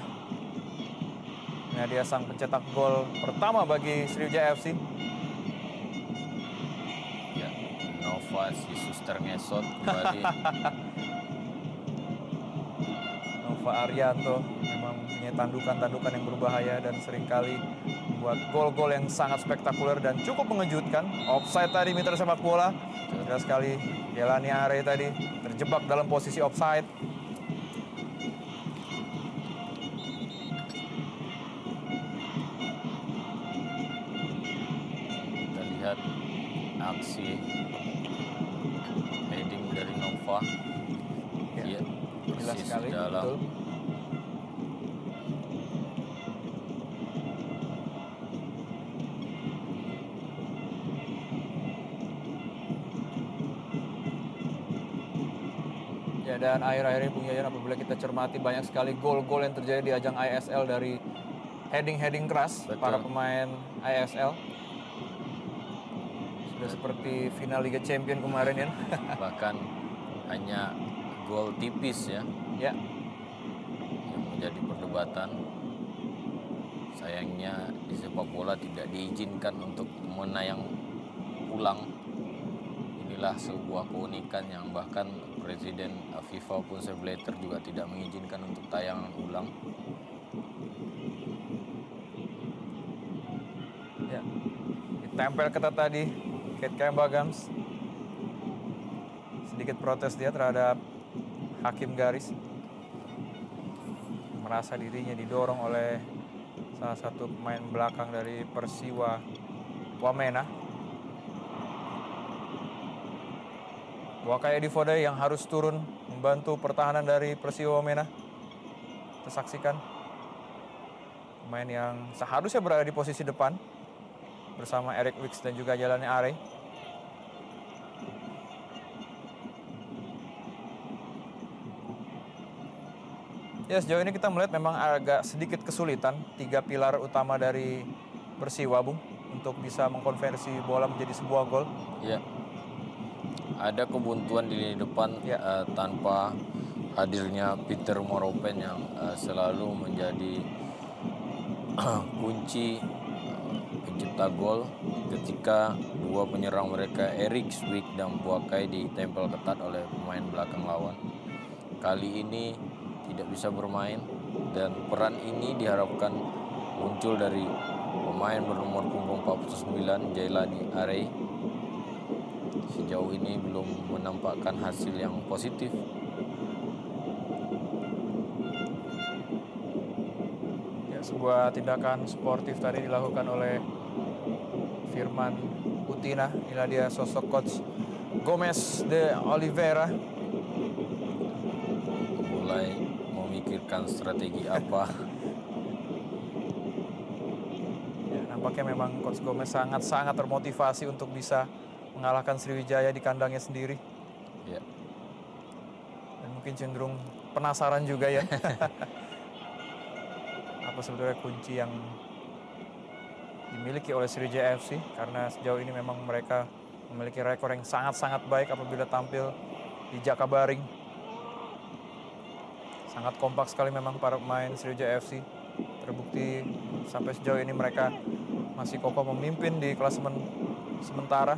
Nah, dia sang pencetak gol pertama bagi Sriwijaya FC. Ya, Nova si suster ngesot kembali. Nova Arianto memang punya tandukan-tandukan yang berbahaya dan seringkali membuat gol-gol yang sangat spektakuler dan cukup mengejutkan. Offside tadi mitra sepak bola. Jelas sekali Delani Are tadi terjebak dalam posisi offside. Kita lihat aksi heading dari Nova. Ya, Iya, jelas persis sekali, di dalam. betul. Ya, dan akhir-akhir ini Bung Yayan, apabila kita cermati banyak sekali gol-gol yang terjadi di ajang ISL dari heading-heading keras. Betul. Para pemain ISL. Sudah seperti final Liga Champion kemarin ya. Bahkan hanya gol tipis ya Ya, yang menjadi perdebatan. Sayangnya di sepak bola tidak diizinkan untuk menayang ulang. Inilah sebuah keunikan yang bahkan Presiden FIFA pun Sepp Blatter juga tidak mengizinkan untuk tayangan ulang. ya. Ditempel ketat tadi Kate Kembagams. Sedikit protes dia terhadap hakim garis. Merasa dirinya didorong oleh salah satu pemain belakang dari Persiwa Wamena. Wakaya Difode yang harus turun membantu pertahanan dari Persiwa Wamena. Kita saksikan pemain yang seharusnya berada di posisi depan bersama Eric Wicks dan juga Jalannya Are. Ya, sejauh ini kita melihat memang agak sedikit kesulitan 3 pilar utama dari Persiwa, Bung, untuk bisa mengkonversi bola menjadi sebuah gol. Ya, ada kebuntuan di lini depan Ya. tanpa hadirnya Peter Moropen yang selalu menjadi kunci pencipta gol ketika dua penyerang mereka Eric Wicks dan Buakai ditempel ketat oleh pemain belakang lawan. Kali ini tidak bisa bermain dan peran ini diharapkan muncul dari pemain bernomor punggung 49 Jailani Are. Sejauh ini belum menampakkan hasil yang positif. Ya, sebuah tindakan sportif tadi dilakukan oleh Firman Utina. Inilah dia sosok coach Gomez de Oliveira. Mulai memikirkan strategi apa. Ya, nampaknya memang coach Gomez sangat-sangat termotivasi untuk bisa mengalahkan Sriwijaya di kandangnya sendiri. Ya, Dan mungkin cenderung penasaran juga ya. Apa sebetulnya kunci yang dimiliki oleh Sriwijaya FC, karena sejauh ini memang mereka memiliki rekor yang sangat-sangat baik apabila tampil di Jakabaring. Sangat kompak sekali memang para pemain Sriwijaya FC. Terbukti sampai sejauh ini mereka masih kokoh memimpin di klasemen sementara.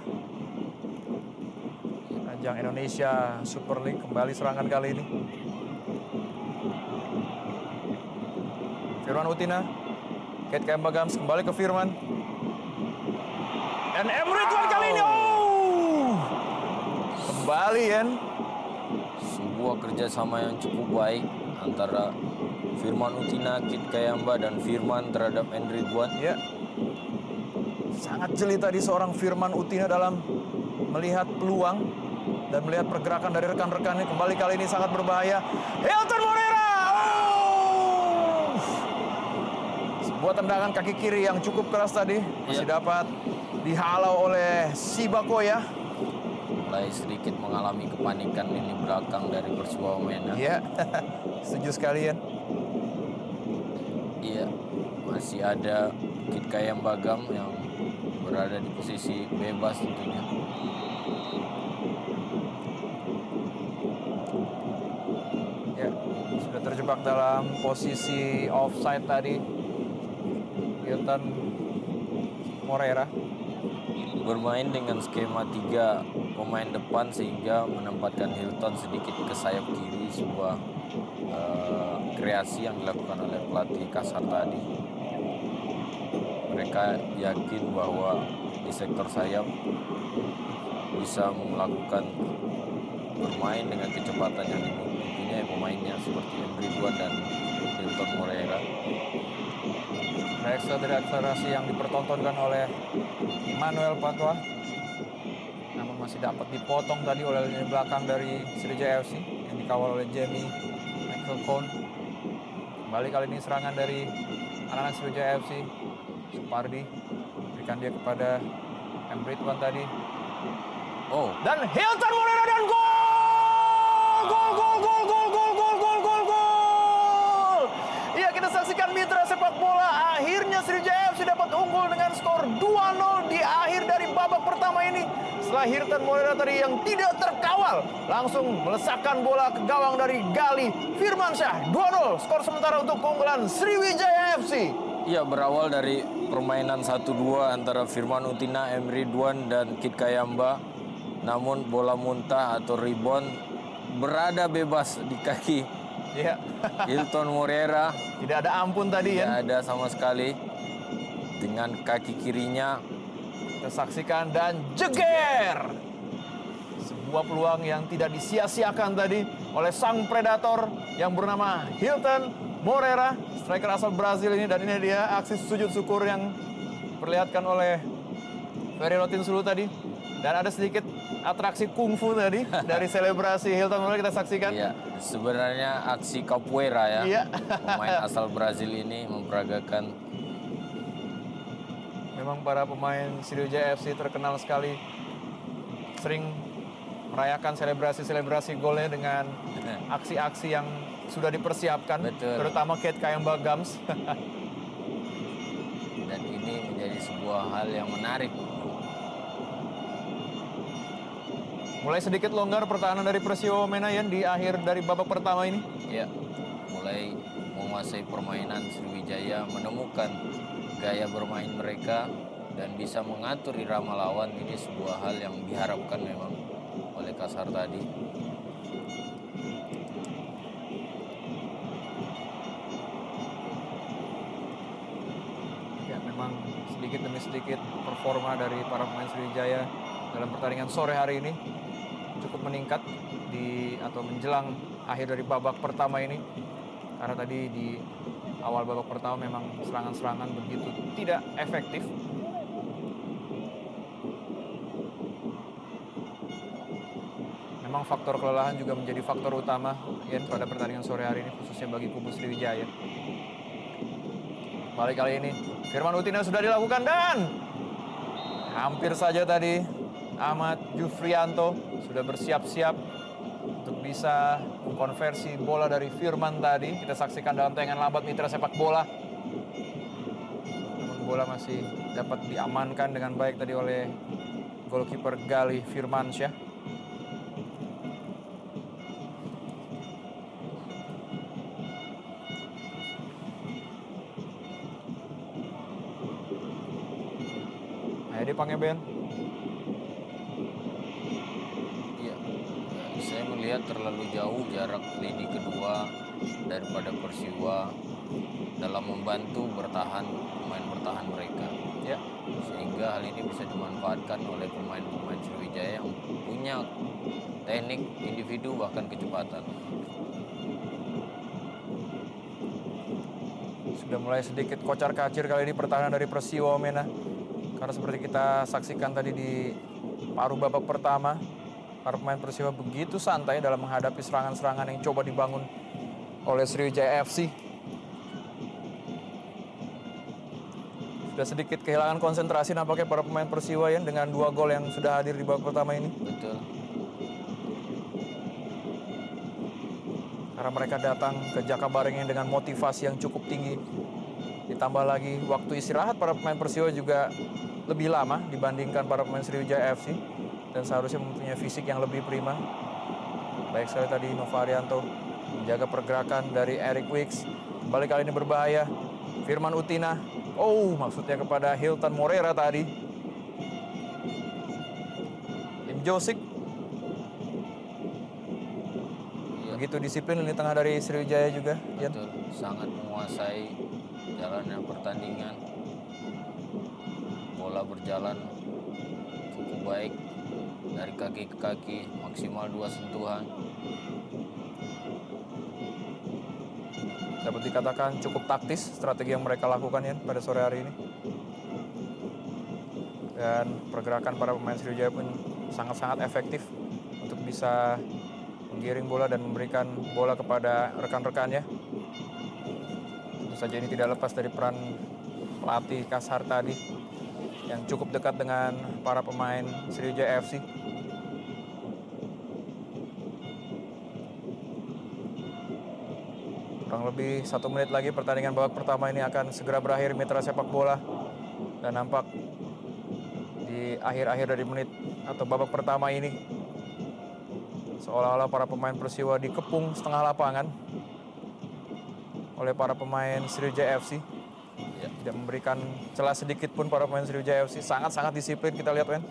Ajang Indonesia Super League kembali serangan kali ini. Firman Utina, Kate Kembagams kembali ke Firman. Dan Ridwan kali ini, kembali ya. sebuah kerjasama yang cukup baik antara Firman Utina, Kit Kayamba dan Firman terhadap Ridwan. Ya, sangat jeli tadi seorang Firman Utina dalam melihat peluang dan melihat pergerakan dari rekan-rekannya. Kembali kali ini sangat berbahaya. Hilton Moreira, sebuah tendangan kaki kiri yang cukup keras tadi, masih dapat dihalau oleh Sibakoya. Mulai sedikit mengalami kepanikan lini belakang dari Persiwa Wamena. Iya, setuju sekali ya. Iya, masih ada Kit Kayambagam yang berada di posisi bebas tentunya. Ya, sudah terjebak dalam posisi offside tadi. Hilton Moreira. Bermain dengan skema 3 pemain depan sehingga menempatkan Hilton sedikit ke sayap kiri, sebuah kreasi yang dilakukan oleh pelatih Kasar tadi. Mereka yakin bahwa di sektor sayap bisa melakukan bermain dengan kecepatan yang dimilikinya pemainnya seperti Ridwan dan Hilton Moreira. Reksa dari akselerasi yang dipertontonkan oleh Manuel Patwa, namun masih dapat dipotong tadi oleh lini belakang dari Sriwijaya FC yang dikawal oleh Jamie Michael Cohn. Kembali kali ini serangan dari anak-anak Sriwijaya FC. Supardi berikan dia kepada Ridwan tadi. Oh, Dan Hilton Moreira dan gol! Gol, gol, setelah Hilton Moreira tadi yang tidak terkawal langsung melesakkan bola ke gawang dari Gali Firmansyah. 2-0 skor sementara untuk keunggulan Sriwijaya FC. Iya, berawal dari permainan 1-2 antara Firman Utina, M. Ridwan, dan Kit Kayamba. Namun bola muntah atau rebound berada bebas di kaki Iya. Hilton Moreira. Tidak ada ampun tadi ya. Tidak ada sama sekali. Dengan kaki kirinya. Kita saksikan dan jeger. Sebuah peluang yang tidak disia-siakan tadi oleh sang predator yang bernama Hilton Moreira, striker asal Brazil ini. Dan ini dia aksi sujud syukur yang diperlihatkan oleh Ferry Rotinsulu tadi. Dan ada sedikit atraksi kungfu tadi dari selebrasi Hilton Moreira, kita saksikan. Iya, sebenarnya aksi capoeira ya. Iya. Pemain asal Brazil ini memperagakan. Memang para pemain Sriwijaya FC terkenal sekali sering merayakan selebrasi-selebrasi golnya dengan aksi-aksi yang sudah dipersiapkan. Betul. Terutama Kate Kayamba Gams. Dan ini menjadi sebuah hal yang menarik. Mulai sedikit longgar pertahanan dari Persiwo Menayan di akhir dari babak pertama ini. Ya, mulai menguasai permainan Sriwijaya, menemukan gaya bermain mereka dan bisa mengatur irama lawan. Ini sebuah hal yang diharapkan memang oleh Kasar tadi. Ya, memang sedikit demi sedikit performa dari para pemain Sriwijaya dalam pertandingan sore hari ini cukup meningkat atau menjelang akhir dari babak pertama ini. Karena tadi di awal babak pertama memang serangan-serangan begitu tidak efektif. Memang faktor kelelahan juga menjadi faktor utama ya pada pertandingan sore hari ini, khususnya bagi kubu Sriwijaya. Balik kali ini Firman Utina sudah dilakukan dan hampir saja tadi Ahmad Jufrianto sudah bersiap-siap untuk bisa mengkonversi bola dari Firman tadi. Kita saksikan dalam tayangan lambat Mitra Sepak Bola. Namun bola masih dapat diamankan dengan baik tadi oleh goalkeeper Gali Firmansyah. Ayo dipanggil Ben. Saya melihat terlalu jauh jarak lini kedua daripada Persiwa dalam membantu pemain bertahan mereka. Ya. Sehingga hal ini bisa dimanfaatkan oleh pemain-pemain Sriwijaya yang punya teknik individu bahkan kecepatan. Sudah mulai sedikit kocar-kacir kali ini pertahanan dari Persiwa Mena. Karena seperti kita saksikan tadi di paruh babak pertama, para pemain Persiwa begitu santai dalam menghadapi serangan-serangan yang coba dibangun oleh Sriwijaya FC. Sudah sedikit kehilangan konsentrasi nampaknya para pemain Persiwa ya dengan 2 gol yang sudah hadir di babak pertama ini. Betul. Karena mereka datang ke Jakabareng dengan motivasi yang cukup tinggi. Ditambah lagi waktu istirahat para pemain Persiwa juga lebih lama dibandingkan para pemain Sriwijaya FC. Dan seharusnya mempunyai fisik yang lebih prima. Baik sekali tadi Nova Arianto menjaga pergerakan dari Eric Wicks. Kembali kali ini berbahaya. Firman Utina. Oh, maksudnya kepada Hilton Moreira tadi. Lim Josik. Begitu disiplin lini tengah dari Sriwijaya juga. Betul. Sangat menguasai jalannya pertandingan. Bola berjalan cukup baik. Dari kaki ke kaki, maksimal 2 sentuhan. Dapat dikatakan cukup taktis strategi yang mereka lakukan ya pada sore hari ini. Dan pergerakan para pemain Sriwijaya pun sangat-sangat efektif untuk bisa menggiring bola dan memberikan bola kepada rekan-rekannya. Tentu saja ini tidak lepas dari peran pelatih Kasar tadi yang cukup dekat dengan para pemain Sriwijaya FC. Kurang lebih 1 menit lagi pertandingan babak pertama ini akan segera berakhir Mitra Sepak Bola. Dan nampak di akhir-akhir dari menit atau babak pertama ini. Seolah-olah para pemain Persiwa dikepung setengah lapangan oleh para pemain Sriwijaya FC. Ya. Tidak memberikan celah sedikit pun para pemain Sriwijaya FC. Sangat-sangat disiplin kita lihat, Wen.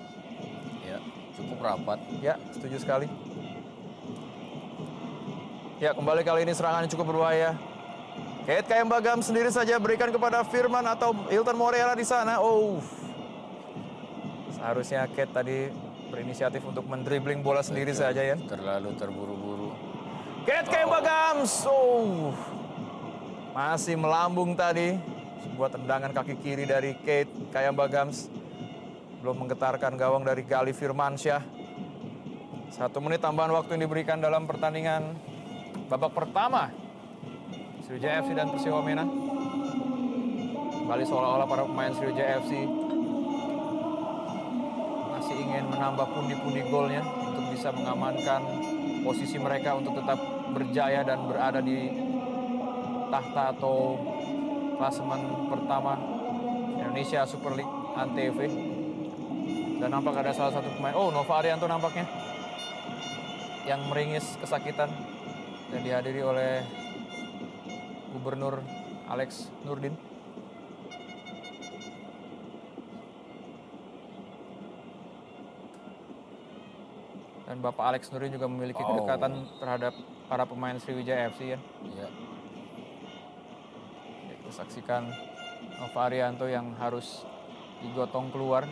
Ya, cukup rapat. Ya, setuju sekali. Ya, kembali kali ini serangan cukup berbahaya. Kate Kayambagam sendiri saja berikan kepada Firman atau Hilton Moreira di sana. Oh, seharusnya Kate tadi berinisiatif untuk mendribling bola sendiri saja ya. Terlalu terburu-buru. Kate Kayambagam, masih melambung tadi. Sebuah tendangan kaki kiri dari Kate Kayambagam. Belum menggetarkan gawang dari Gali Firmansyah. 1 menit tambahan waktu yang diberikan dalam pertandingan babak pertama Sriwijaya FC dan Persiwa Wamena. Kembali seolah-olah para pemain Sriwijaya FC masih ingin menambah pundi-pundi golnya untuk bisa mengamankan posisi mereka untuk tetap berjaya dan berada di tahta atau klasemen pertama Indonesia Super League Antv. Dan nampak ada salah satu pemain, Nova Arianto nampaknya, yang meringis kesakitan dan dihadiri oleh Gubernur Alex Nurdin. Dan Bapak Alex Nurdin juga memiliki kedekatan terhadap para pemain Sriwijaya FC ya. Ya. Kita saksikan Nova Arianto yang harus digotong keluar.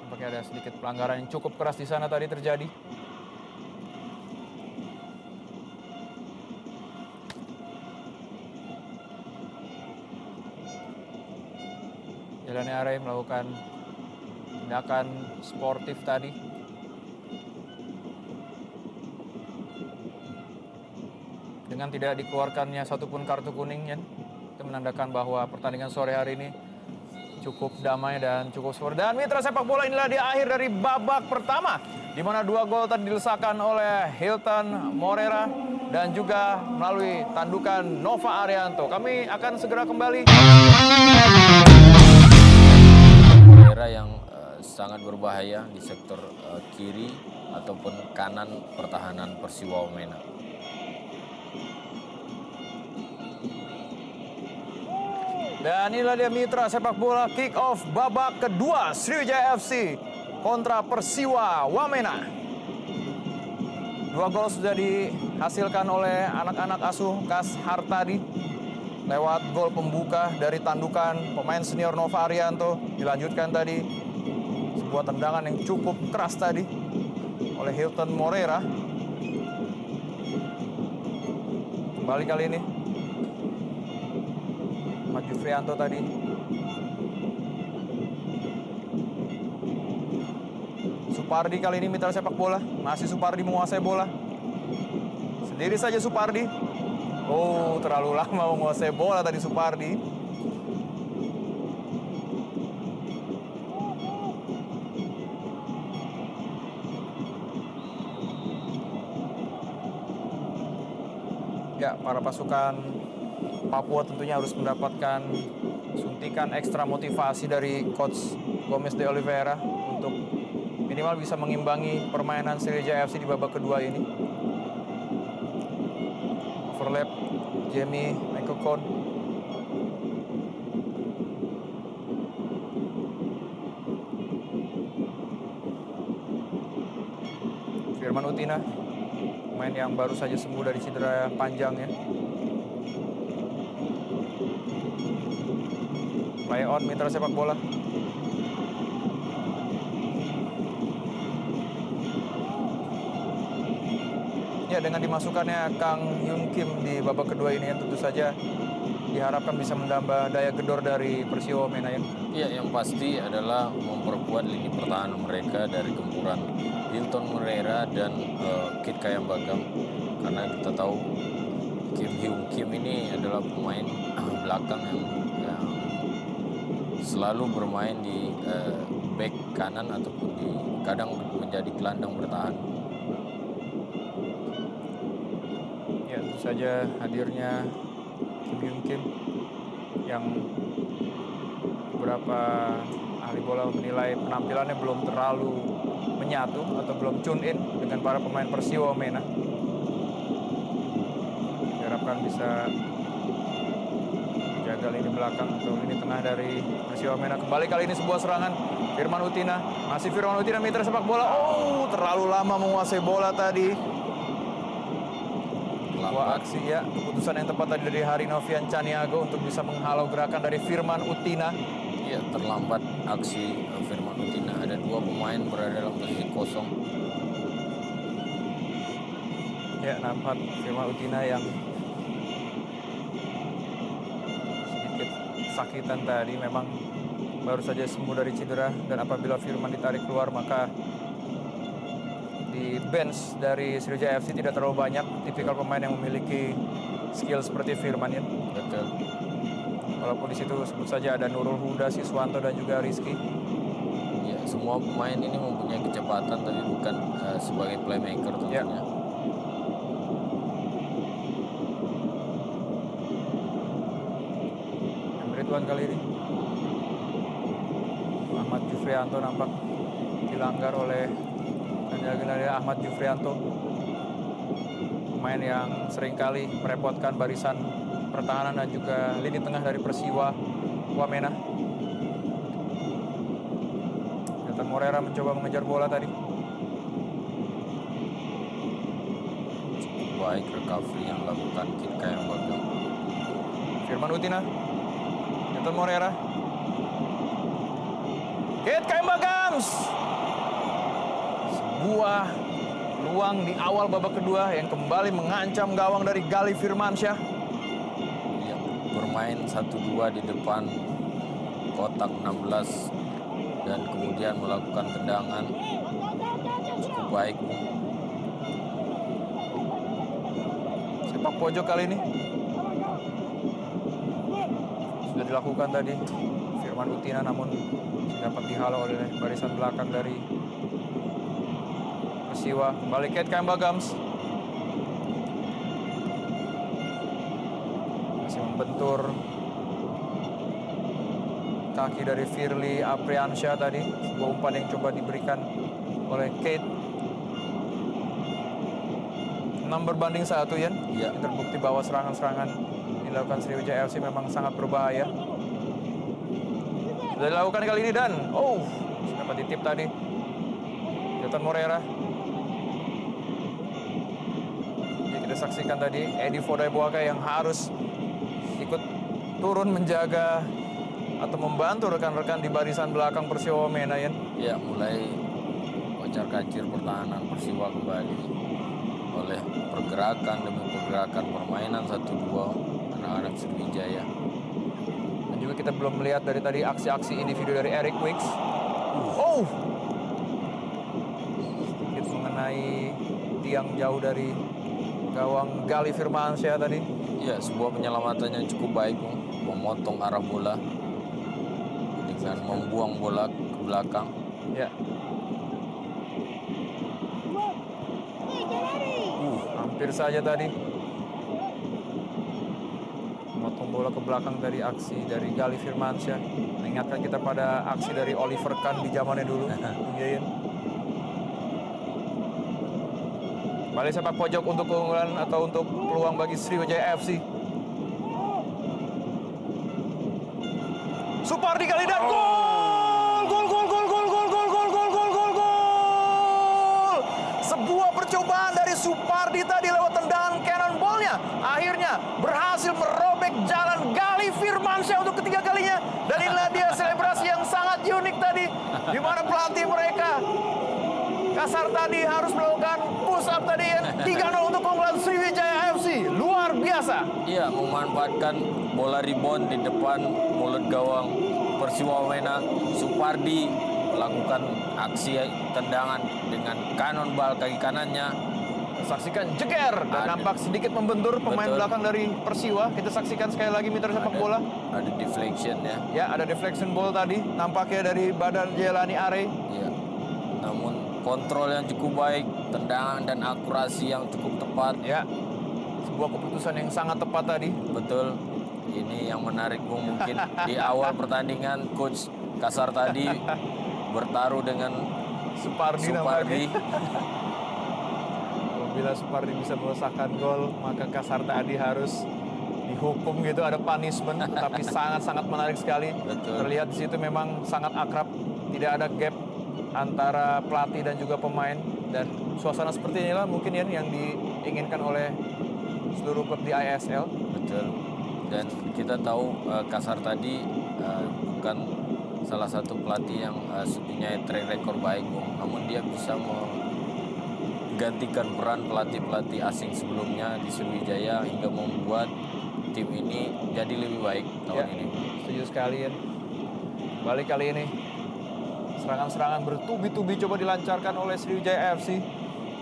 Nampaknya ada sedikit pelanggaran yang cukup keras di sana tadi terjadi. Jelani Arai melakukan tindakan sportif tadi. Dengan tidak dikeluarkannya satupun kartu kuning, ya, itu menandakan bahwa pertandingan sore hari ini cukup damai dan cukup sport. Dan mitra sepak bola, inilah di akhir dari babak pertama, di mana 2 gol tadi dilesakan oleh Hilton Moreira dan juga melalui tandukan Nova Arianto. Kami akan segera kembali. Moreira yang sangat berbahaya di sektor kiri ataupun kanan pertahanan Persiwa Wamena. Dan inilah dia mitra sepak bola, kick off babak kedua Sriwijaya FC kontra Persiwa Wamena. 2 gol sudah dihasilkan oleh anak-anak asuh Kas Hartadi lewat gol pembuka dari tandukan pemain senior Nova Arianto. Dilanjutkan tadi sebuah tendangan yang cukup keras tadi oleh Hilton Moreira. Kembali kali ini Jufrianto tadi. Supardi kali ini mitra sepak bola. Masih Supardi menguasai bola. Sendiri saja Supardi. Terlalu lama menguasai bola tadi Supardi. Ya, para pasukan Papua tentunya harus mendapatkan suntikan ekstra motivasi dari Coach Gomez de Oliveira untuk minimal bisa mengimbangi permainan Sriwijaya FC di babak kedua ini. Overlap Jamie Mekokon. Firman Utina, pemain yang baru saja sembuh dari cedera panjangnya. Play on mitra sepak bola. Ya, dengan dimasukkannya Kang Hyun Kim di babak kedua ini yang tentu saja diharapkan bisa menambah daya gedor dari Persiwa Wamena ya. Iya, yang pasti adalah memperkuat lini pertahanan mereka dari gempuran Hilton Moreira dan Kate Kayambagam, karena kita tahu Kim Hyun Kim ini adalah pemain belakang yang selalu bermain di back kanan ataupun di kadang menjadi gelandang bertahan. Ya, tentu saja hadirnya Kim Hyun Kim yang beberapa ahli bola menilai penampilannya belum terlalu menyatu atau belum tune in dengan para pemain Persiwa Wamena. Diharapkan bisa jaga lini belakang atau lini tengah dari Persiwa Wamena. Kembali kali ini sebuah serangan Firman Utina, masih Firman Utina mitra sepak bola. Oh, terlalu lama menguasai bola tadi. Sebuah aksi ya, keputusan yang tepat tadi dari Harinovian Caniago untuk bisa menghalau gerakan dari Firman Utina. Ya, terlambat aksi Firman Utina. Ada 2 pemain berada dalam posisi kosong. Ya, nampak Firman Utina yang sedikit sakitan tadi, memang baru saja sembuh dari cedera, dan apabila Firman ditarik keluar maka di bench dari Sriwijaya FC tidak terlalu banyak tipikal pemain yang memiliki skill seperti Firman ya. Betul. Walaupun di situ sebut saja ada Nurul Huda, Siswanto dan juga Rizky. Ya, semua pemain ini mempunyai kecepatan tapi bukan sebagai playmaker tentunya. Ya. Ridwan kali ini. Ahmad Jufrianto nampak dilanggar oleh Ahmad Jufrianto, pemain yang seringkali merepotkan barisan pertahanan dan juga lini tengah dari Persiwa Wamena. Nathan Morera mencoba mengejar bola tadi. Cukup baik recovery yang dilakukan Kit Kayambagam. Firman Utina, Nathan Morera, Kit Kayambagams. Sebuah peluang di awal babak kedua yang kembali mengancam gawang dari Gali Firmansyah. Ya, bermain 1-2 di depan kotak 16 dan kemudian melakukan tendangan cukup baik. Sepak pojok kali ini sudah dilakukan tadi Firman Utina, namun dapat dihalau oleh barisan belakang dari Persiwa. Kembali Kit Kayambagams, masih membentur kaki dari Firly Apriansyah tadi. Sebuah umpan yang coba diberikan oleh Kate. 6-1 ya. Ya. Terbukti bahwa serangan-serangan dilakukan Sriwijaya FC memang sangat berbahaya. Sudah dilakukan kali ini dan dapat ditip tadi Nathan Morera. Ya, kita saksikan tadi Edi Fodaibuaka yang harus ikut turun menjaga atau membantu rekan-rekan di barisan belakang Persiwa Wamena ya. Ya, mulai kocar-kacir pertahanan Persiwa kembali oleh pergerakan demi pergerakan permainan 1-2 anak-anak Sriwijaya. Dan juga kita belum melihat dari tadi aksi-aksi individu dari Eric Wicks. Sedikit mengenai tiang jauh dari gawang Gali Firmansyah tadi. Ya, sebuah penyelamatan yang cukup baik, memotong arah bola dengan membuang bola ke belakang. Ya. Hampir saja tadi memotong bola ke belakang dari aksi dari Gali Firmansyah. Mengingatkan kita pada aksi dari Oliver Kahn di zamannya dulu. Iya. Balik sepak pojok untuk keunggulan atau untuk peluang bagi Sriwijaya FC. Supardi kali dan gol! Sebuah percobaan dari Supardi tadi lewat tendangan cannonball-nya akhirnya berhasil merobek jalan Gali Firmansyah untuk ketiga kalinya. Dan inilah dia selebrasi yang sangat unik tadi, di mana pelatih mereka Kasar tadi harus melakukan push up tadi ya. 3-0 untuk keunggulan Sriwijaya FC. Luar biasa. Iya, memanfaatkan bola rebound di depan mulut gawang Persiwa Wamena. Supardi melakukan aksi tendangan dengan cannonball kaki kanannya. Saksikan jeger dan nampak sedikit membentur pemain belakang dari Persiwa. Kita saksikan sekali lagi mitra sepak bola. Ada deflection ya. Ya, ada deflection ball tadi nampaknya dari Badar Jelani Are. Iya. Namun kontrol yang cukup baik, tendangan dan akurasi yang cukup tepat. Ya. Sebuah keputusan yang sangat tepat tadi. Betul. Ini yang menarik Bung, mungkin di awal pertandingan coach Kasar tadi bertaruh dengan Supardi Supardi. Bila Supardi bisa melesakkan gol, maka Kasar tadi harus dihukum gitu, ada punishment. Tetapi sangat-sangat menarik sekali. Betul. Terlihat di situ memang sangat akrab, tidak ada gap antara pelatih dan juga pemain. Dan suasana seperti inilah mungkin yang diinginkan oleh seluruh klub di ISL. Betul. Dan kita tahu Kasar tadi bukan salah satu pelatih yang punya track record baik, Bung. Namun dia bisa menggantikan peran pelatih-pelatih asing sebelumnya di Sriwijaya hingga membuat tim ini jadi lebih baik tahun ini. Setuju sekali ya. Balik kali ini serangan-serangan bertubi-tubi coba dilancarkan oleh Sriwijaya FC.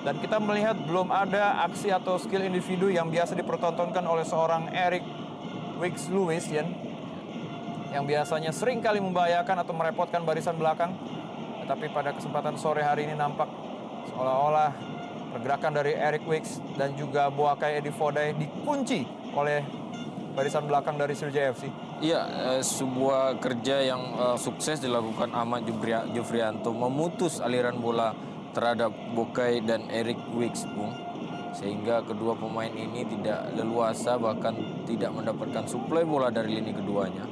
Dan kita melihat belum ada aksi atau skill individu yang biasa dipertontonkan oleh seorang Eric Wicks Lewis ya, yang biasanya sering kali membahayakan atau merepotkan barisan belakang. Tetapi pada kesempatan sore hari ini nampak seolah-olah pergerakan dari Eric Wicks dan juga Boakai Edi Fodai dikunci oleh barisan belakang dari Sriwijaya FC. Iya, sebuah kerja yang sukses dilakukan Ahmad Jufrianto memutus aliran bola terhadap Bokai dan Eric Wicks, Bung. Sehingga kedua pemain ini tidak leluasa, bahkan tidak mendapatkan suplai bola dari lini keduanya.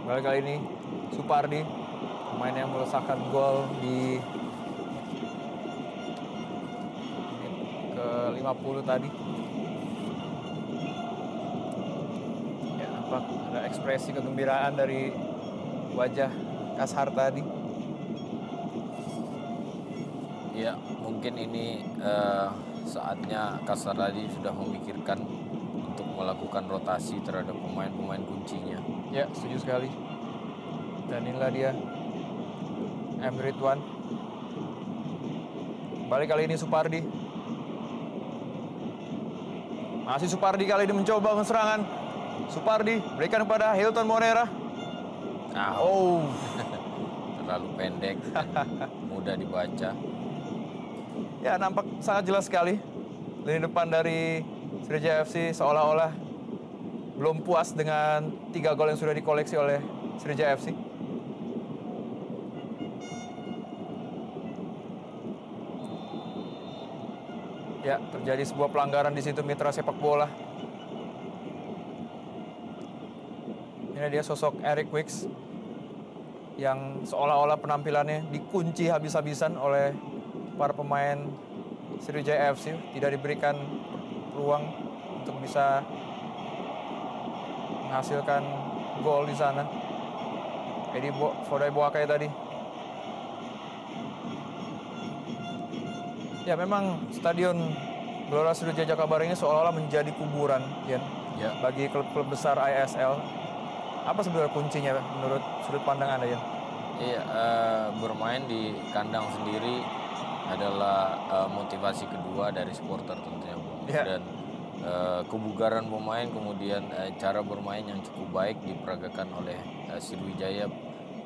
Balik kali ini Supardi, pemain yang melesakkan gol di menit ke-50 tadi. Ya, nampak ada ekspresi kegembiraan dari wajah Kasar tadi. Ya, mungkin ini saatnya Kasar tadi sudah memikirkan untuk melakukan rotasi terhadap pemain-pemain kuncinya. Ya, setuju sekali. Dan inilah dia M. Ridwan. Balik kali ini Supardi. Masih Supardi kali ini mencoba serangan. Supardi berikan kepada Hilton Monera. Oh, Terlalu pendek dan mudah dibaca. ya nampak sangat jelas sekali. Lini depan dari Sriwijaya FC seolah-olah belum puas dengan 3 gol yang sudah dikoleksi oleh Sriwijaya FC. Ya, terjadi sebuah pelanggaran di situ mitra sepak bola. Ini dia sosok Eric Wicks yang seolah-olah penampilannya dikunci habis-habisan oleh para pemain Sriwijaya FC, tidak diberikan ruang untuk bisa menghasilkan gol di sana. Edi Fodai Boakai tadi. Ya, memang Stadion Gelora Sriwijaya Jakabaring ini seolah-olah menjadi kuburan ya, bagi klub-klub besar ISL. Apa sebenarnya kuncinya menurut sudut pandang Anda ya? Iya, bermain di kandang sendiri adalah motivasi kedua dari supporter tentunya, Bung. Ya. Dan kebugaran pemain, kemudian cara bermain yang cukup baik diperagakan oleh Sriwijaya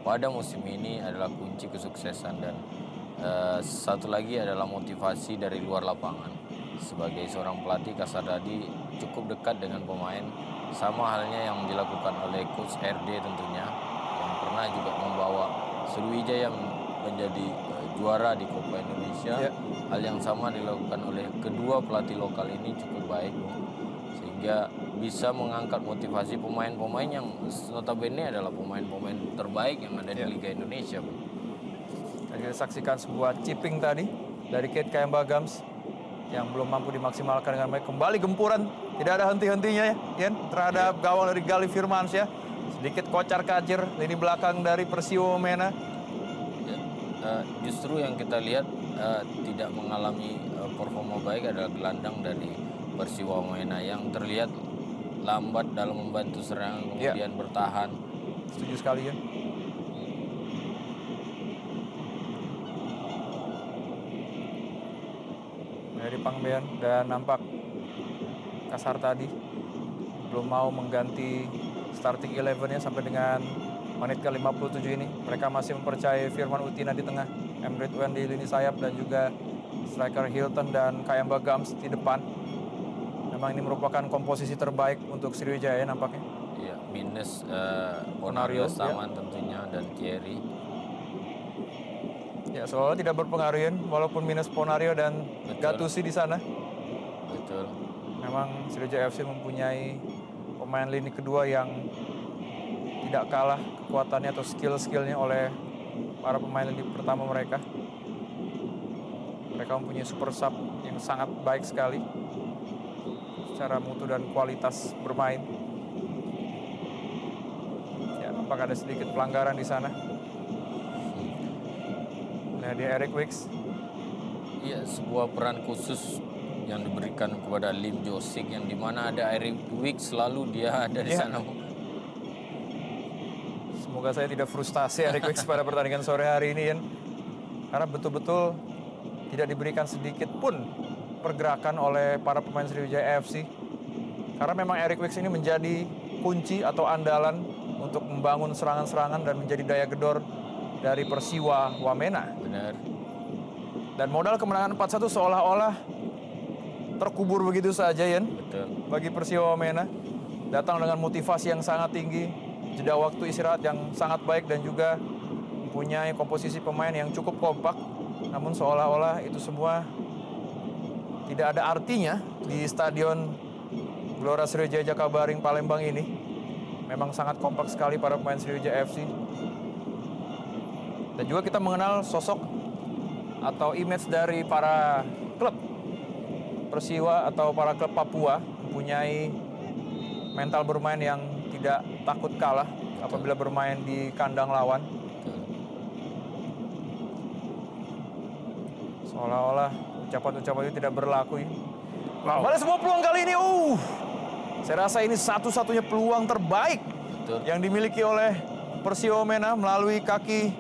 pada musim ini adalah kunci kesuksesan. Dan satu lagi adalah motivasi dari luar lapangan. Sebagai seorang pelatih, Kasar tadi cukup dekat dengan pemain, sama halnya yang dilakukan oleh Coach RD tentunya, yang pernah juga membawa Sriwijaya menjadi juara di Copa Indonesia. Ya. Hal yang sama dilakukan oleh kedua pelatih lokal ini cukup baik, sehingga bisa mengangkat motivasi pemain-pemain yang notabene adalah pemain-pemain terbaik yang ada di Liga Indonesia, Bung. Kita saksikan sebuah chipping tadi dari Kate Kayamba Gams yang belum mampu dimaksimalkan dengan baik. Kembali gempuran, tidak ada henti-hentinya ya, terhadap gawang dari Galih Firmansyah. Sedikit kocar kacir lini belakang dari Persiwo Mena. Justru yang kita lihat tidak mengalami performa baik adalah gelandang dari Persiwo Mena yang terlihat lambat dalam membantu serangan, kemudian bertahan. Setuju sekali ya. Dari Pangbean dan nampak Kasar tadi belum mau mengganti starting 11-nya sampai dengan menit ke-57 ini. Mereka masih mempercayai Firman Utina di tengah, M. Ridwan di lini sayap, dan juga striker Hilton dan Kayamba Gams di depan. Memang ini merupakan komposisi terbaik untuk Sriwijaya nampaknya. Iya, minus Ponario, Ponario Saman tentunya dan Thierry. Ya, seolah tidak berpengaruh ya, walaupun minus Ponario dan Gattuso di sana. Betul. Memang Sriwijaya FC mempunyai pemain lini kedua yang tidak kalah kekuatannya atau skill-skillnya oleh para pemain lini pertama mereka. Mereka mempunyai super sub yang sangat baik sekali secara mutu dan kualitas bermain. Ya, nampak ada sedikit pelanggaran di sana. Nah, dia Eric Wicks. Iya, sebuah peran khusus yang diberikan kepada Lim Jo-sik, yang dimana ada Eric Wicks selalu dia ada di Iya. sana. Semoga saya tidak frustasi Eric Wicks pada pertandingan sore hari ini, Yan. Karena betul-betul tidak diberikan sedikit pun pergerakan oleh para pemain Sriwijaya FC. Karena memang Eric Wicks ini menjadi kunci atau andalan untuk membangun serangan-serangan dan menjadi daya gedor dari Persiwa Wamena. Benar. Dan modal kemenangan 4-1 seolah-olah terkubur begitu saja, Yan, Betul. bagi Persiwa Wamena. Datang dengan motivasi yang sangat tinggi, jeda waktu istirahat yang sangat baik, dan juga mempunyai komposisi pemain yang cukup kompak. Namun seolah-olah itu semua tidak ada artinya di Stadion Gelora Sriwijaya Jakabaring Palembang ini. Memang sangat kompak sekali para pemain Sriwijaya FC. Dan juga kita mengenal sosok atau image dari para klub Persiwa atau para klub Papua mempunyai mental bermain yang tidak takut kalah apabila bermain di kandang lawan. Seolah-olah ucapan-ucapan itu tidak berlaku. Pada sebuah peluang kali ini, saya rasa ini satu-satunya peluang terbaik yang dimiliki oleh Persiwa Wamena melalui kaki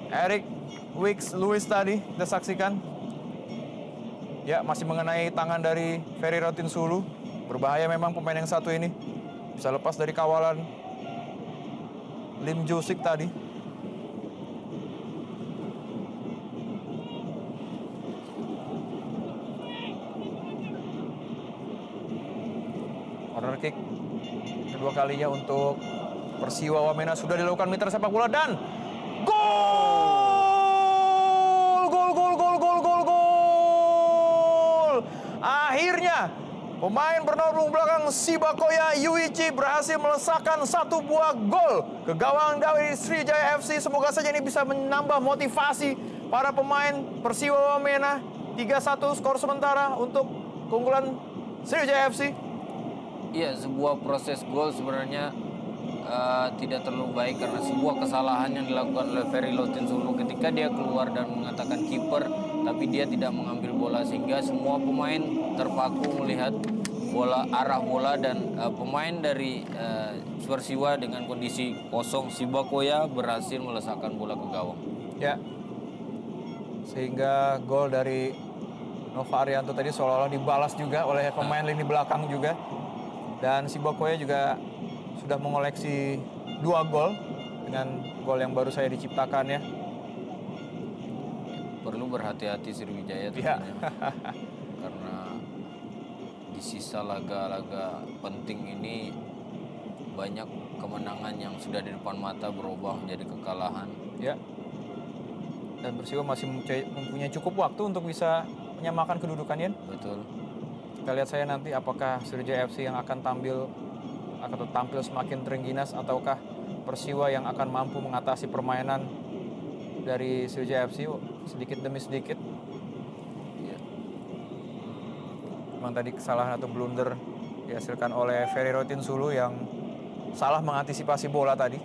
Eric Wicks Lewis tadi. Kita saksikan. Ya, masih mengenai tangan dari Ferry Rotinsulu. Berbahaya memang pemain yang satu ini. Bisa lepas dari kawalan Lim Jo-sik tadi. Corner kick kedua kalinya untuk Persiwa Wamena sudah dilakukan mitra sepak bola dan gol! Akhirnya pemain bernomor punggung belakang Shibakoya Yuichi berhasil melesakkan satu buah gol ke gawang dari Sriwijaya FC. Semoga saja ini bisa menambah motivasi para pemain Persiwa Wamena. 3-1 skor sementara untuk keunggulan Sriwijaya FC. Iya, sebuah proses gol sebenarnya tidak terlalu baik karena sebuah kesalahan yang dilakukan oleh Ferry Rotinsulu ketika dia keluar dan mengatakan kiper, tapi dia tidak mengambil bola sehingga semua pemain terpaku melihat arah bola, dan pemain dari Persiwa dengan kondisi kosong Shibakoya berhasil melesakkan bola ke gawang. Ya. Sehingga gol dari Nova Arianto tadi seolah-olah dibalas juga oleh pemain lini belakang juga. Dan Shibakoya juga sudah mengoleksi 2 gol dengan gol yang baru saya diciptakan ya. Perlu berhati-hati Sriwijaya tentunya. Karena di sisa laga-laga penting ini banyak kemenangan yang sudah di depan mata berubah menjadi kekalahan. Ya. Dan Persiwa masih mempunyai cukup waktu untuk bisa menyamakan kedudukannya. Betul. Kita lihat saya nanti apakah Sriwijaya FC yang akan tampil semakin terengginas ataukah Persiwa yang akan mampu mengatasi permainan dari Sriwijaya FC sedikit demi sedikit. Ya. Memang tadi kesalahan atau blunder dihasilkan oleh Ferry Rotinsulu yang salah mengantisipasi bola tadi.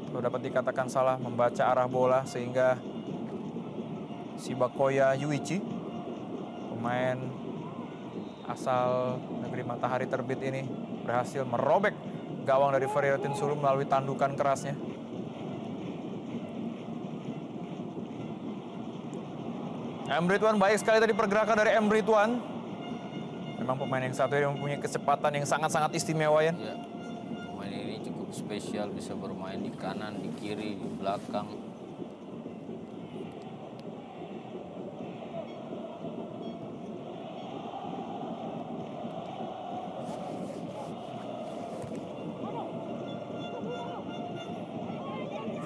Kalau dapat dikatakan salah membaca arah bola sehingga Shibakoya Yuichi, pemain asal negeri matahari terbit ini, berhasil merobek gawang dari Ferry Rotinsulu melalui tandukan kerasnya. M. Ridwan, baik sekali tadi pergerakan dari M. Ridwan. Memang pemain yang satu ini mempunyai kecepatan yang sangat-sangat istimewa ya. Ya. Pemain ini cukup spesial, bisa bermain di kanan, di kiri, di belakang.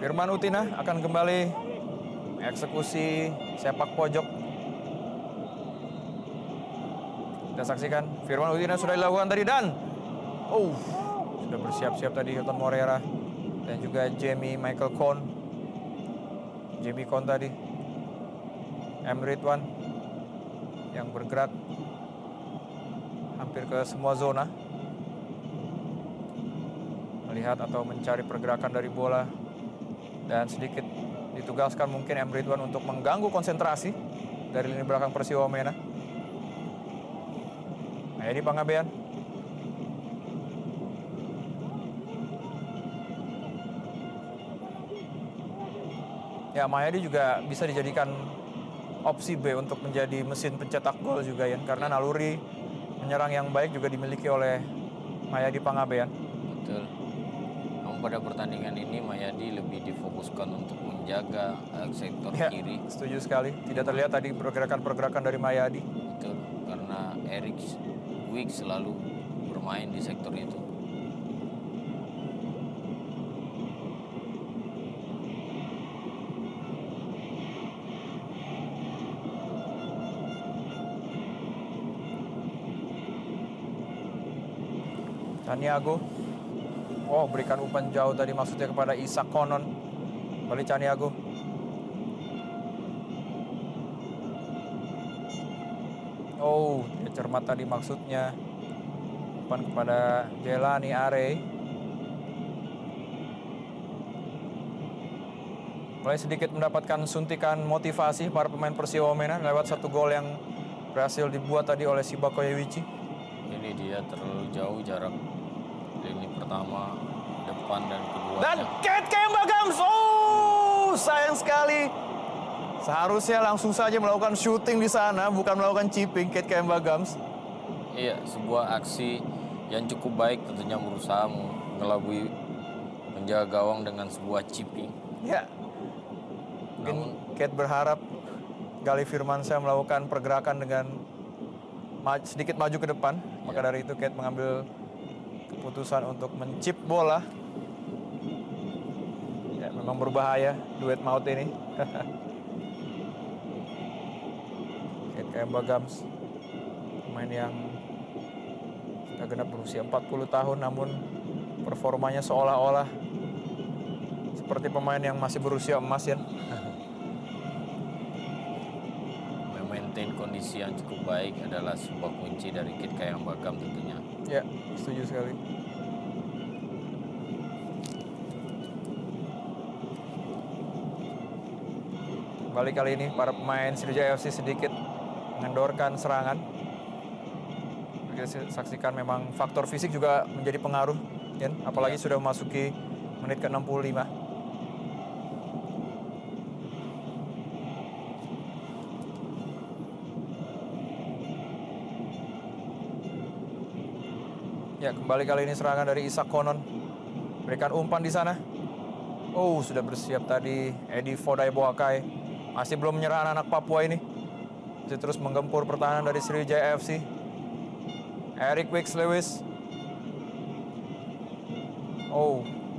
Firman Utina akan kembali eksekusi sepak pojok. Kita saksikan Firman Utina sudah dilakukan tadi dan sudah bersiap-siap tadi Hilton Moreira dan juga Jamie Michael Kohn. Jamie Kohn tadi. M. Ridwan yang bergerak hampir ke semua zona. Melihat atau mencari pergerakan dari bola. Dan sedikit ditugaskan mungkin M. Ridwan untuk mengganggu konsentrasi dari lini belakang Persiwa Wamena. Mayadi Pangabean. Ya, Mayadi juga bisa dijadikan opsi B untuk menjadi mesin pencetak gol juga ya. Karena naluri menyerang yang baik juga dimiliki oleh Mayadi Pangabean. Betul. Namun pada pertandingan ini Mayadi lebih difokuskan untuk menjaga sektor kiri. Setuju sekali. Tidak terlihat tadi pergerakan-pergerakan dari Mayadi. Betul. Karena Erik Wick selalu bermain di sektor itu. Caniago. Berikan umpan jauh tadi maksudnya kepada Isak Konon. Kembali Caniago. Tidak cermat tadi maksudnya. Umpan kepada Jelani Are. Mulai sedikit mendapatkan suntikan motivasi para pemain Persiwa Wamena lewat satu gol yang berhasil dibuat tadi oleh Siba Koyewichi. Ini dia terlalu jauh jarak lini pertama, depan dan kedua. Dan Kate Kemba Gams, sayang sekali. Seharusnya langsung saja melakukan shooting di sana, bukan melakukan chipping Kate Kemba Gams. Iya, sebuah aksi yang cukup baik tentunya berusaha mengelabui penjaga gawang dengan sebuah chipping. Ya, mungkin Kate berharap Gali Firmansyah melakukan pergerakan dengan sedikit maju ke depan. Maka dari itu Kate mengambil keputusan untuk mencip bola. Ya, memang berbahaya duet maut ini. Kate Kemba Gams, pemain yang sudah genap berusia 40 tahun namun performanya seolah-olah seperti pemain yang masih berusia emas ya. Memaintain kondisi yang cukup baik adalah sebuah kunci dari Kate Kemba Gams tentunya. Ya, setuju sekali. Kembali kali ini para pemain Sriwijaya FC sedikit mengendorkan serangan. Kita saksikan memang faktor fisik juga menjadi pengaruh, ya? Apalagi sudah memasuki menit ke-65. Ya, kembali kali ini serangan dari Isak Konon. Berikan umpan di sana. Sudah bersiap tadi Edi Fodai Boakai. Masih belum menyerah anak-anak Papua ini. Masih terus menggempur pertahanan dari Sriwijaya FC. Eric Wicks Lewis.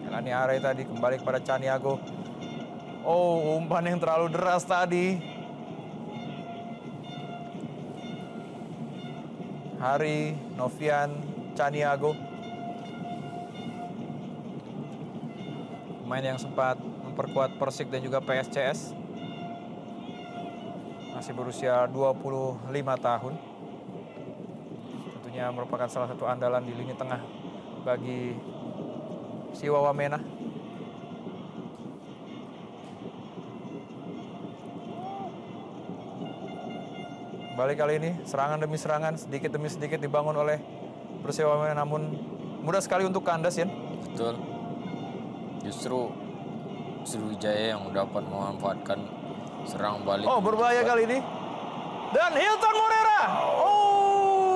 Jelani Are tadi kembali kepada Caniago. Umpan yang terlalu deras tadi. Hari Novian Caniago. Pemain yang sempat memperkuat Persik dan juga PSCS. Masih berusia 25 tahun. Tentunya merupakan salah satu andalan di lini tengah bagi Persiwa Wamena. Balik kali ini serangan demi serangan, sedikit demi sedikit dibangun oleh Persiwa Wamena, namun mudah sekali untuk kandas ya. Betul. Justru Sriwijaya yang dapat memanfaatkan serang balik. Berbahaya kali ini. Dan Hilton Moreira.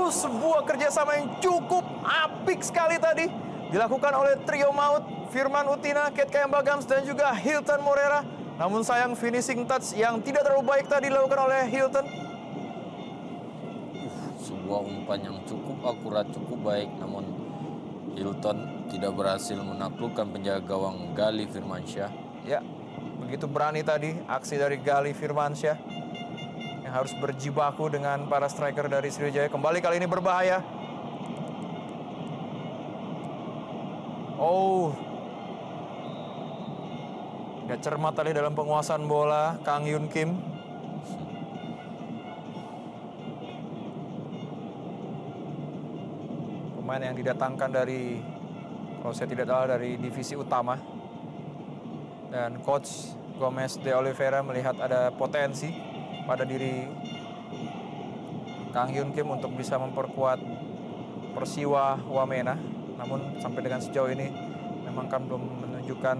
Sebuah kerjasama yang cukup apik sekali tadi. Dilakukan oleh trio maut Firman Utina, Kate Kemba Gams dan juga Hilton Moreira. Namun sayang finishing touch yang tidak terlalu baik tadi dilakukan oleh Hilton. Sebuah umpan yang cukup akurat, cukup baik. Namun Hilton tidak berhasil menaklukkan penjaga gawang Gali Firmansyah. Ya, begitu berani tadi aksi dari Gali Firmansyah yang harus berjibaku dengan para striker dari Sriwijaya. Kembali kali ini berbahaya. Oh, gak cermat tadi dalam penguasaan bola Kang Yun Kim. Pemain yang didatangkan dari, kalau saya tidak salah, dari divisi utama. Dan coach Gomez de Oliveira melihat ada potensi pada diri Kang Hyun Kim untuk bisa memperkuat Persiwa Wamena. Namun sampai dengan sejauh ini memang kan belum menunjukkan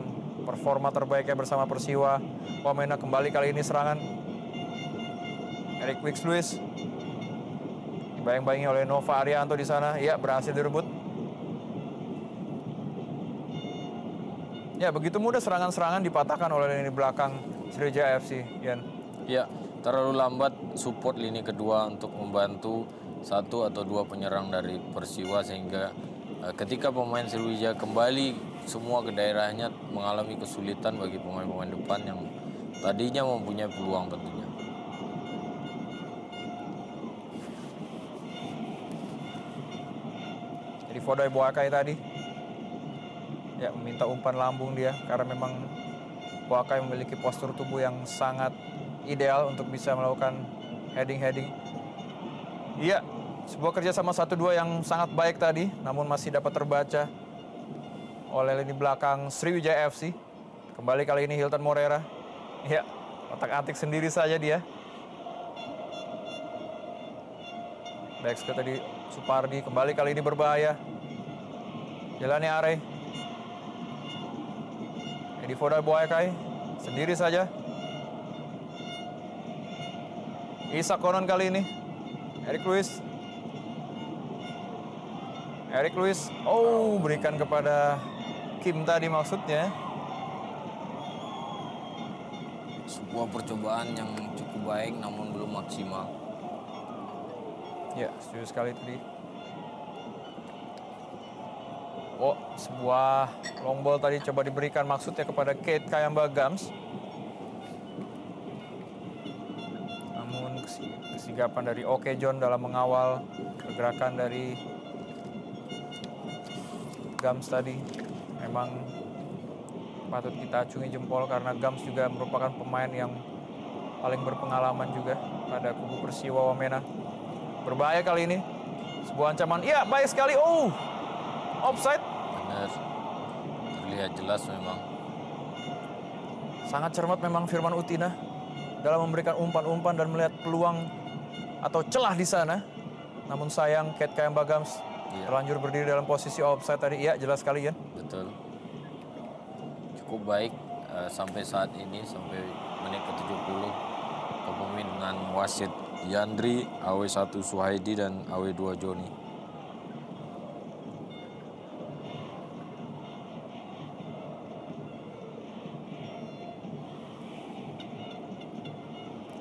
performa terbaiknya bersama Persiwa Wamena. Kembali kali ini serangan Eric Wicks-Lewis dibayang-bayangi oleh Nova Arianto di sana. Ya, berhasil direbut. Ya, begitu mudah serangan-serangan dipatahkan oleh lini belakang Sriwijaya FC, Yan. Ya, terlalu lambat support lini kedua untuk membantu satu atau dua penyerang dari Persiwa, sehingga ketika pemain Sriwijaya kembali semua ke daerahnya mengalami kesulitan bagi pemain-pemain depan yang tadinya mempunyai peluang tentunya. Jadi Foday Boakai tadi ya meminta umpan lambung dia karena memang Boakai memiliki postur tubuh yang sangat ideal untuk bisa melakukan heading. Iya, sebuah kerjasama 1-2 yang sangat baik tadi, namun masih dapat terbaca oleh lini belakang Sriwijaya FC. Kembali kali ini Hilton Morera. Ya, otak-atik sendiri saja dia. Back tadi Supardi, kembali kali ini berbahaya. Jalannya Are. Edi Foday Boakai sendiri saja. Isak Konon kali ini. Eric Lewis. Oh, berikan kepada Kim tadi maksudnya. Sebuah percobaan yang cukup baik namun belum maksimal. Ya, setuju sekali tadi. Oh, sebuah long ball tadi coba diberikan maksudnya kepada Kate Kayamba Gams. Namun kesigapan dari Oke John dalam mengawal pergerakan dari Gams tadi memang patut kita acungi jempol karena Gams juga merupakan pemain yang paling berpengalaman juga pada kubu Persiwa Wamena. Berbahaya kali ini. Sebuah ancaman. Iya, baik sekali. Oh, offside. Benar. Terlihat jelas memang. Sangat cermat memang Firman Utina dalam memberikan umpan-umpan dan melihat peluang atau celah di sana. Namun sayang Kate Kayamba Gams terlanjur berdiri dalam posisi offside tadi. Iya, jelas sekali ya. Betul. Cukup baik sampai saat ini, sampai menit ke-70. Kepemimpinan wasit Yandri, AW1 Suhaidi, dan AW2 Joni.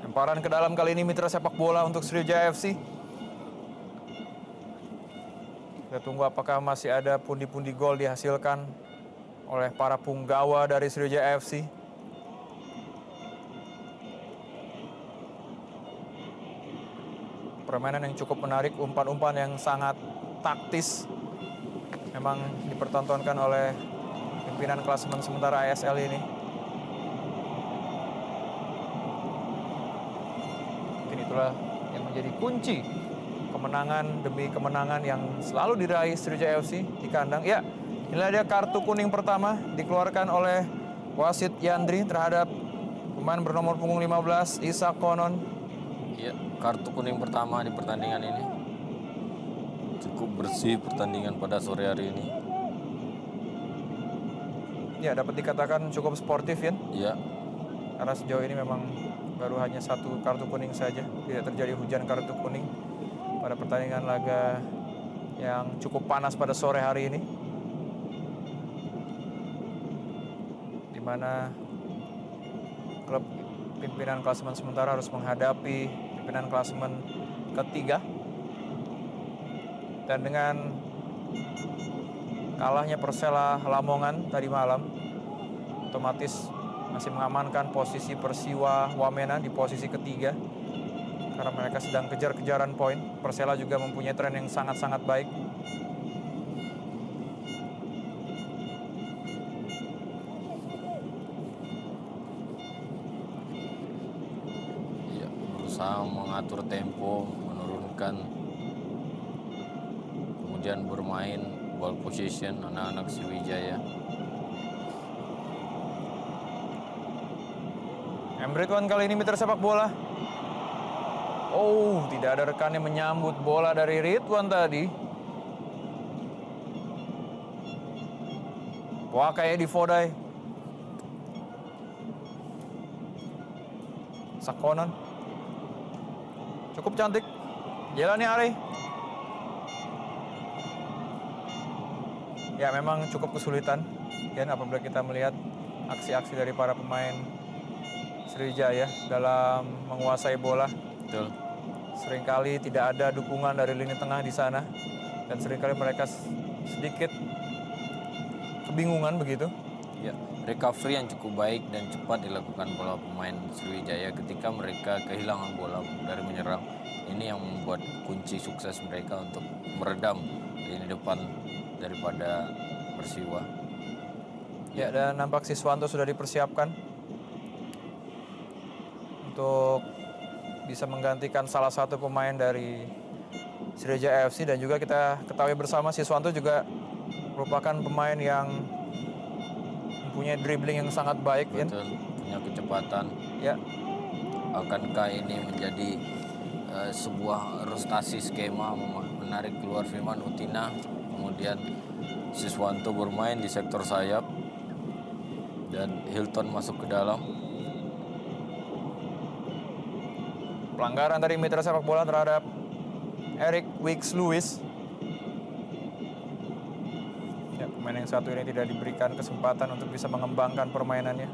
Lemparan ke dalam kali ini mitra sepak bola untuk Sriwijaya FC. Kita tunggu apakah masih ada pundi-pundi gol dihasilkan oleh para punggawa dari Sriwijaya FC. Permainan yang cukup menarik, umpan-umpan yang sangat taktis memang dipertontonkan oleh pimpinan klasemen sementara ASL ini. Mungkin itulah yang menjadi kunci kemenangan demi kemenangan yang selalu diraih Sriwijaya FC di kandang. Ya, inilah dia kartu kuning pertama dikeluarkan oleh wasit Yandri terhadap pemain bernomor punggung 15 Isak Konon. Ya, kartu kuning pertama di pertandingan ini. Cukup bersih pertandingan pada sore hari ini. Ya, dapat dikatakan cukup sportif ya. Ya, Karena sejauh ini memang baru hanya satu kartu kuning saja. Tidak terjadi hujan kartu kuning pada pertandingan laga yang cukup panas pada sore hari ini. Di mana klub pimpinan klasemen sementara harus menghadapi pimpinan klasemen ketiga. Dan dengan kalahnya Persela Lamongan tadi malam, otomatis masih mengamankan posisi Persiwa Wamena di posisi ketiga karena mereka sedang kejar-kejaran poin. Persela juga mempunyai tren yang sangat-sangat baik. Ya, berusaha mengatur tempo, menurunkan, kemudian bermain ball possession anak-anak Sriwijaya. Ridwan kali ini mitra sepak bola. Oh, tidak ada rekan yang menyambut bola dari Ridwan tadi. Wah, kayak di Vodai. Sakonan. Cukup cantik. Jelani Ari. Ya, memang cukup kesulitan. Ya, apabila kita melihat aksi-aksi dari para pemain Sriwijaya dalam menguasai bola. Betul. Seringkali tidak ada dukungan dari lini tengah di sana. Dan seringkali mereka sedikit kebingungan begitu. Ya, recovery yang cukup baik dan cepat dilakukan oleh pemain Sriwijaya ketika mereka kehilangan bola dari menyerang. Ini yang membuat kunci sukses mereka untuk meredam lini depan daripada Persiwa. Ya, dan nampak Siswanto sudah dipersiapkan untuk bisa menggantikan salah satu pemain dari Sriwijaya FC. Dan juga kita ketahui bersama Siswanto juga merupakan pemain yang mempunyai dribbling yang sangat baik. Betul, punya kecepatan. Ya. Akankah ini menjadi sebuah rotasi skema menarik keluar Firman Utina, kemudian Siswanto bermain di sektor sayap dan Hilton masuk ke dalam. Pelanggaran dari mitra sepak bola terhadap Eric Wicks Lewis. Ya, pemain yang satu ini tidak diberikan kesempatan untuk bisa mengembangkan permainannya.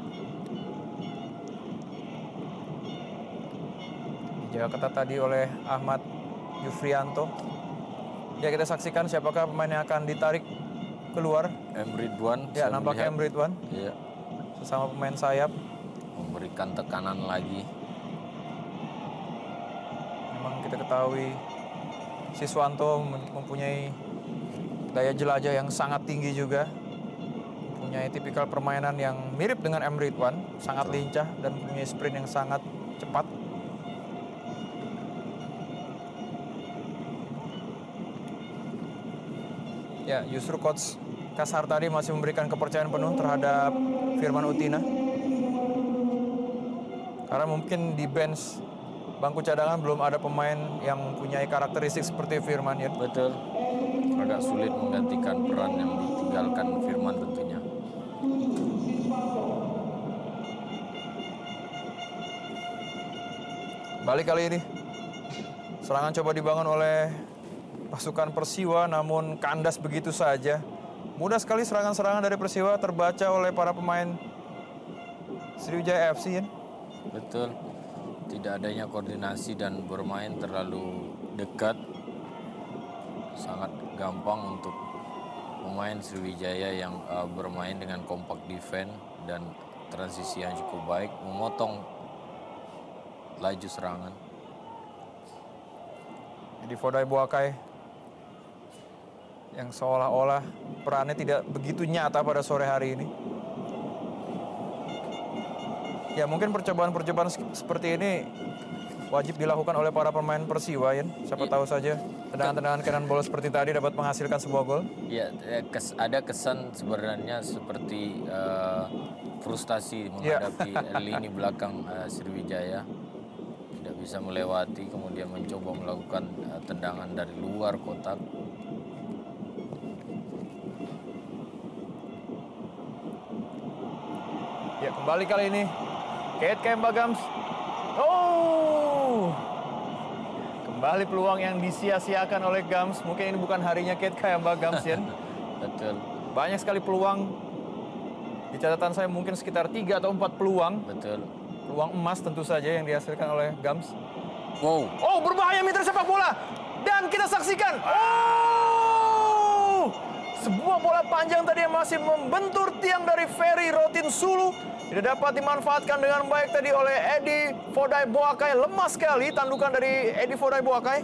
Dijaga ketat tadi oleh Ahmad Yufrianto. Ya, kita saksikan siapakah pemain yang akan ditarik keluar. Ridwan. Ya, nampaknya Ridwan. Iya. Sesama pemain sayap. Memberikan tekanan lagi. Memang kita ketahui Siswanto mempunyai daya jelajah yang sangat tinggi juga. Mempunyai tipikal permainan yang mirip dengan Ridwan. Sangat lincah dan mempunyai sprint yang sangat cepat. Ya, justru Coach Kasar tadi masih memberikan kepercayaan penuh terhadap Firman Utina. Karena mungkin di bench bangku cadangan belum ada pemain yang mempunyai karakteristik seperti Firman, ya. Betul. Agak sulit menggantikan peran yang ditinggalkan Firman tentunya. Balik kali ini. Serangan coba dibangun oleh pasukan Persiwa, namun kandas begitu saja. Mudah sekali serangan-serangan dari Persiwa terbaca oleh para pemain Sriwijaya FC, ya. Betul. Tidak adanya koordinasi dan bermain terlalu dekat. Sangat gampang untuk pemain Sriwijaya yang bermain dengan kompak defense dan transisi yang cukup baik, memotong laju serangan. Jadi Vodai Boakai yang seolah-olah perannya tidak begitu nyata pada sore hari ini. Ya, mungkin percobaan-percobaan seperti ini wajib dilakukan oleh para pemain Persiwa, ya. Siapa tahu saja tendangan-tendangan kanan bola seperti tadi dapat menghasilkan sebuah gol. Ya, ada kesan sebenarnya seperti frustasi menghadapi lini belakang Sriwijaya. Tidak bisa melewati, kemudian mencoba melakukan tendangan dari luar kotak. Ya, kembali kali ini Kate Kemba Gams. Oh, kembali peluang yang disia-siakan oleh Gams. Mungkin ini bukan harinya Kate Kemba Gams, ya. Betul. Banyak sekali peluang. Di catatan saya mungkin sekitar 3 atau 4 peluang. Betul. Peluang emas tentu saja yang dihasilkan oleh Gams. Wow. Oh, berbahaya mitra sepak bola. Dan kita saksikan. Oh, sebuah bola panjang tadi yang masih membentur tiang dari Ferry Rotin Sulu. Tidak dapat dimanfaatkan dengan baik tadi oleh Edi Fodai Boakai. Lemah sekali tandukan dari Edi Fodai Boakai.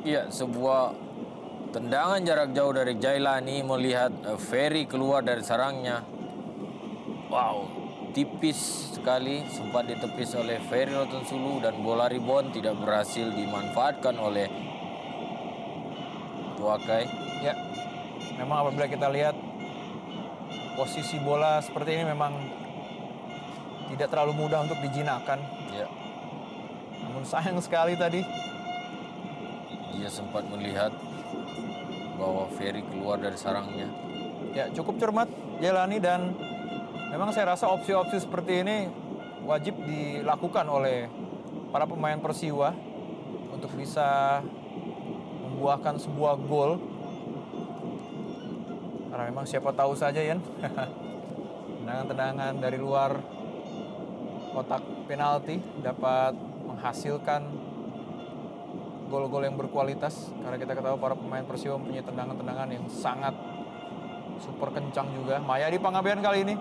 Iya, sebuah tendangan jarak jauh dari Jailani melihat Ferry keluar dari sarangnya. Wow, tipis sekali, sempat ditepis oleh Ferry Rotonsulu dan bola rebound tidak berhasil dimanfaatkan oleh Boakai. Ya, memang apabila kita lihat posisi bola seperti ini memang tidak terlalu mudah untuk dijinakkan. Ya, Namun sayang sekali tadi. dia sempat melihat bahwa Ferry keluar dari sarangnya. Ya, cukup cermat Jailani dan memang saya rasa opsi-opsi seperti ini wajib dilakukan oleh para pemain Persiwa untuk bisa membuahkan sebuah gol. Karena memang siapa tahu saja Yan, tendangan-tendangan dari luar kotak penalti dapat menghasilkan gol-gol yang berkualitas. Karena kita ketahui para pemain Persiwa mempunyai tendangan-tendangan yang sangat super kencang juga. Mayadi Pangabean kali ini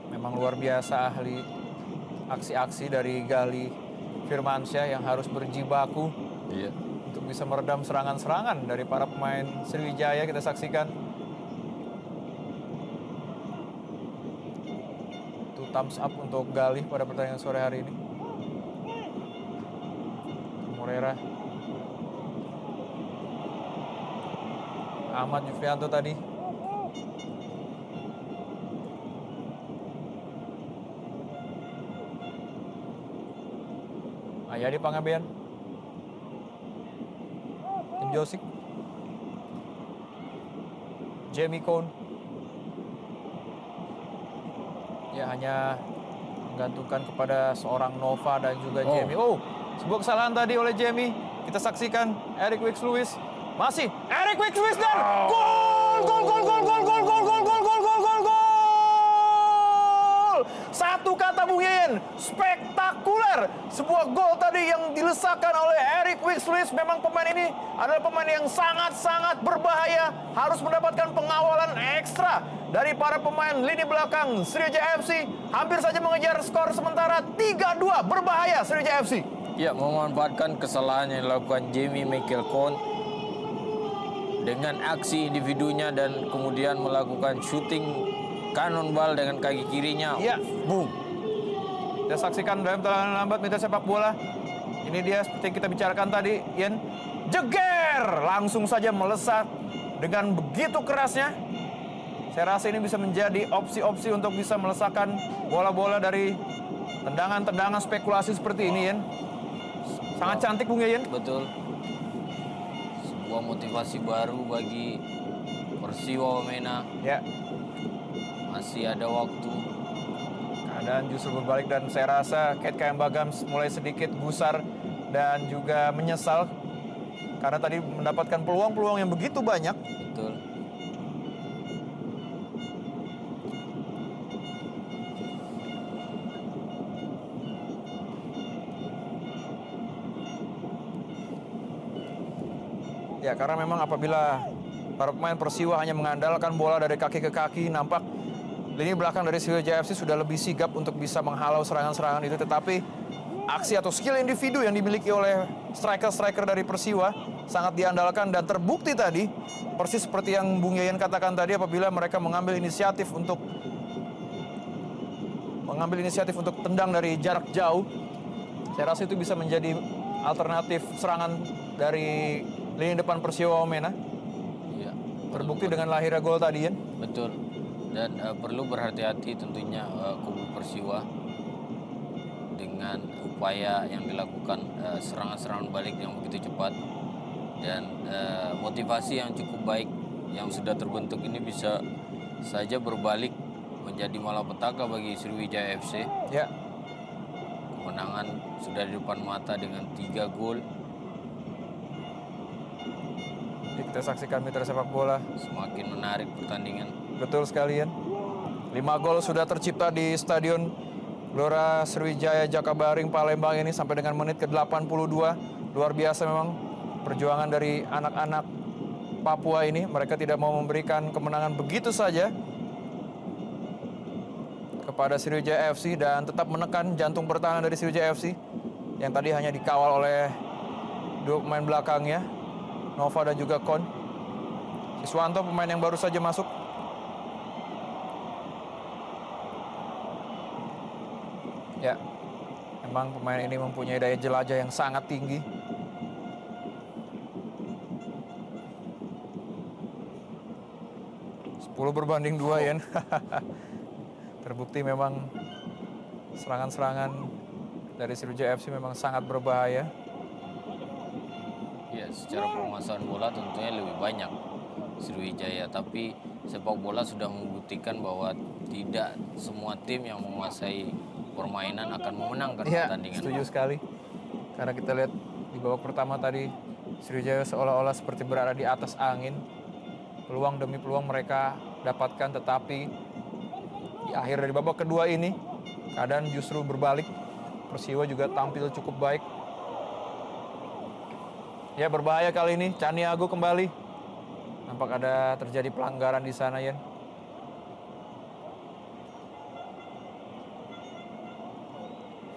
memang luar biasa ahli aksi-aksi dari Gali Firmansyah yang harus berjibaku Iya. untuk bisa meredam serangan-serangan dari para pemain Sriwijaya. Kita saksikan itu thumbs up untuk Gali pada pertandingan sore hari ini. Morera, Ahmad Jufrianto tadi. Ayadi Pangabean. Tim Josik. Jamie Cone. Ya hanya menggantungkan kepada seorang Nova dan juga Jamie. Oh, sebuah kesalahan tadi oleh Jamie. Kita saksikan Eric Wicks Lewis. Masih Eric Wicks Lewis dan gol! Gol, gol, gol, gol, gol, gol, gol, gol, gol, gol, gol, gol! Satu kata Bung Yeyen, spektakuler. Sebuah gol tadi yang dilesakan oleh Eric Wicks Lewis. Memang pemain ini adalah pemain yang sangat-sangat berbahaya. Harus mendapatkan pengawalan ekstra dari para pemain lini belakang Sriwijaya FC. Hampir saja mengejar skor sementara 3-2. Berbahaya Sriwijaya FC. Ya, memanfaatkan kesalahan yang dilakukan Jamie Michael Cone dengan aksi individunya dan kemudian melakukan shooting cannonball dengan kaki kirinya. Ya, Boom. kita saksikan dalam tendangan lambat Mitra Sepak Bola. Ini dia seperti yang kita bicarakan tadi, Ian. Jeger! Langsung saja melesat dengan begitu kerasnya. Saya rasa ini bisa menjadi opsi-opsi untuk bisa melesakkan bola-bola dari tendangan-tendangan spekulasi seperti ini, Ian. Sangat cantik, Bung Yeyen. Betul. Sebuah motivasi baru bagi Persiwa Wamena. Ya, Masih ada waktu. keadaan justru berbalik dan saya rasa Kate KM Bagam mulai sedikit gusar dan juga menyesal karena tadi mendapatkan peluang-peluang yang begitu banyak. Betul. Ya, karena memang apabila para pemain Persiwa hanya mengandalkan bola dari kaki ke kaki, nampak lini belakang dari Sriwijaya FC sudah lebih sigap untuk bisa menghalau serangan-serangan itu. Tetapi aksi atau skill individu yang dimiliki oleh striker-striker dari Persiwa sangat diandalkan dan terbukti tadi, persis seperti yang Bung Yeyen katakan tadi, apabila mereka mengambil inisiatif untuk tendang dari jarak jauh, saya rasa itu bisa menjadi alternatif serangan dari lini depan Persiwa Wamena. Ya. Terbukti dengan lahirnya gol tadi, Yen. Betul. Dan perlu berhati-hati tentunya kubu Persiwa dengan upaya yang dilakukan serangan-serangan balik yang begitu cepat dan motivasi yang cukup baik yang sudah terbentuk ini bisa saja berbalik menjadi malapetaka bagi Sriwijaya FC. Ya, Kemenangan sudah di depan mata dengan 3 gol. kita saksikan Mitra Sepak Bola. Semakin menarik pertandingan. Betul sekali, Yen. 5 gol sudah tercipta di Stadion Gelora Sriwijaya Jakabaring Palembang ini sampai dengan menit ke-82. Luar biasa memang perjuangan dari anak-anak Papua ini. Mereka tidak mau memberikan kemenangan begitu saja. kepada Sriwijaya FC dan tetap menekan jantung pertahanan dari Sriwijaya FC yang tadi hanya dikawal oleh dua pemain belakangnya, Nova dan juga Kon. Siswanto pemain yang baru saja masuk. Ya, memang pemain ini mempunyai daya jelajah yang sangat tinggi. Berbanding 2 ya. Terbukti memang serangan-serangan dari Sriwijaya FC memang sangat berbahaya. Ya, secara penguasaan bola tentunya lebih banyak Sriwijaya, tapi sepak bola sudah membuktikan bahwa tidak semua tim yang menguasai permainan akan memenangkan pertandingan. Setuju sekali. Karena kita lihat di babak pertama tadi Sriwijaya seolah-olah seperti berada di atas angin. Peluang demi peluang mereka dapatkan, tetapi di akhir dari babak kedua ini keadaan justru berbalik. Persiwa juga tampil cukup baik. Ya, berbahaya kali ini. Caniago kembali. Nampak ada terjadi pelanggaran di sana, Yan.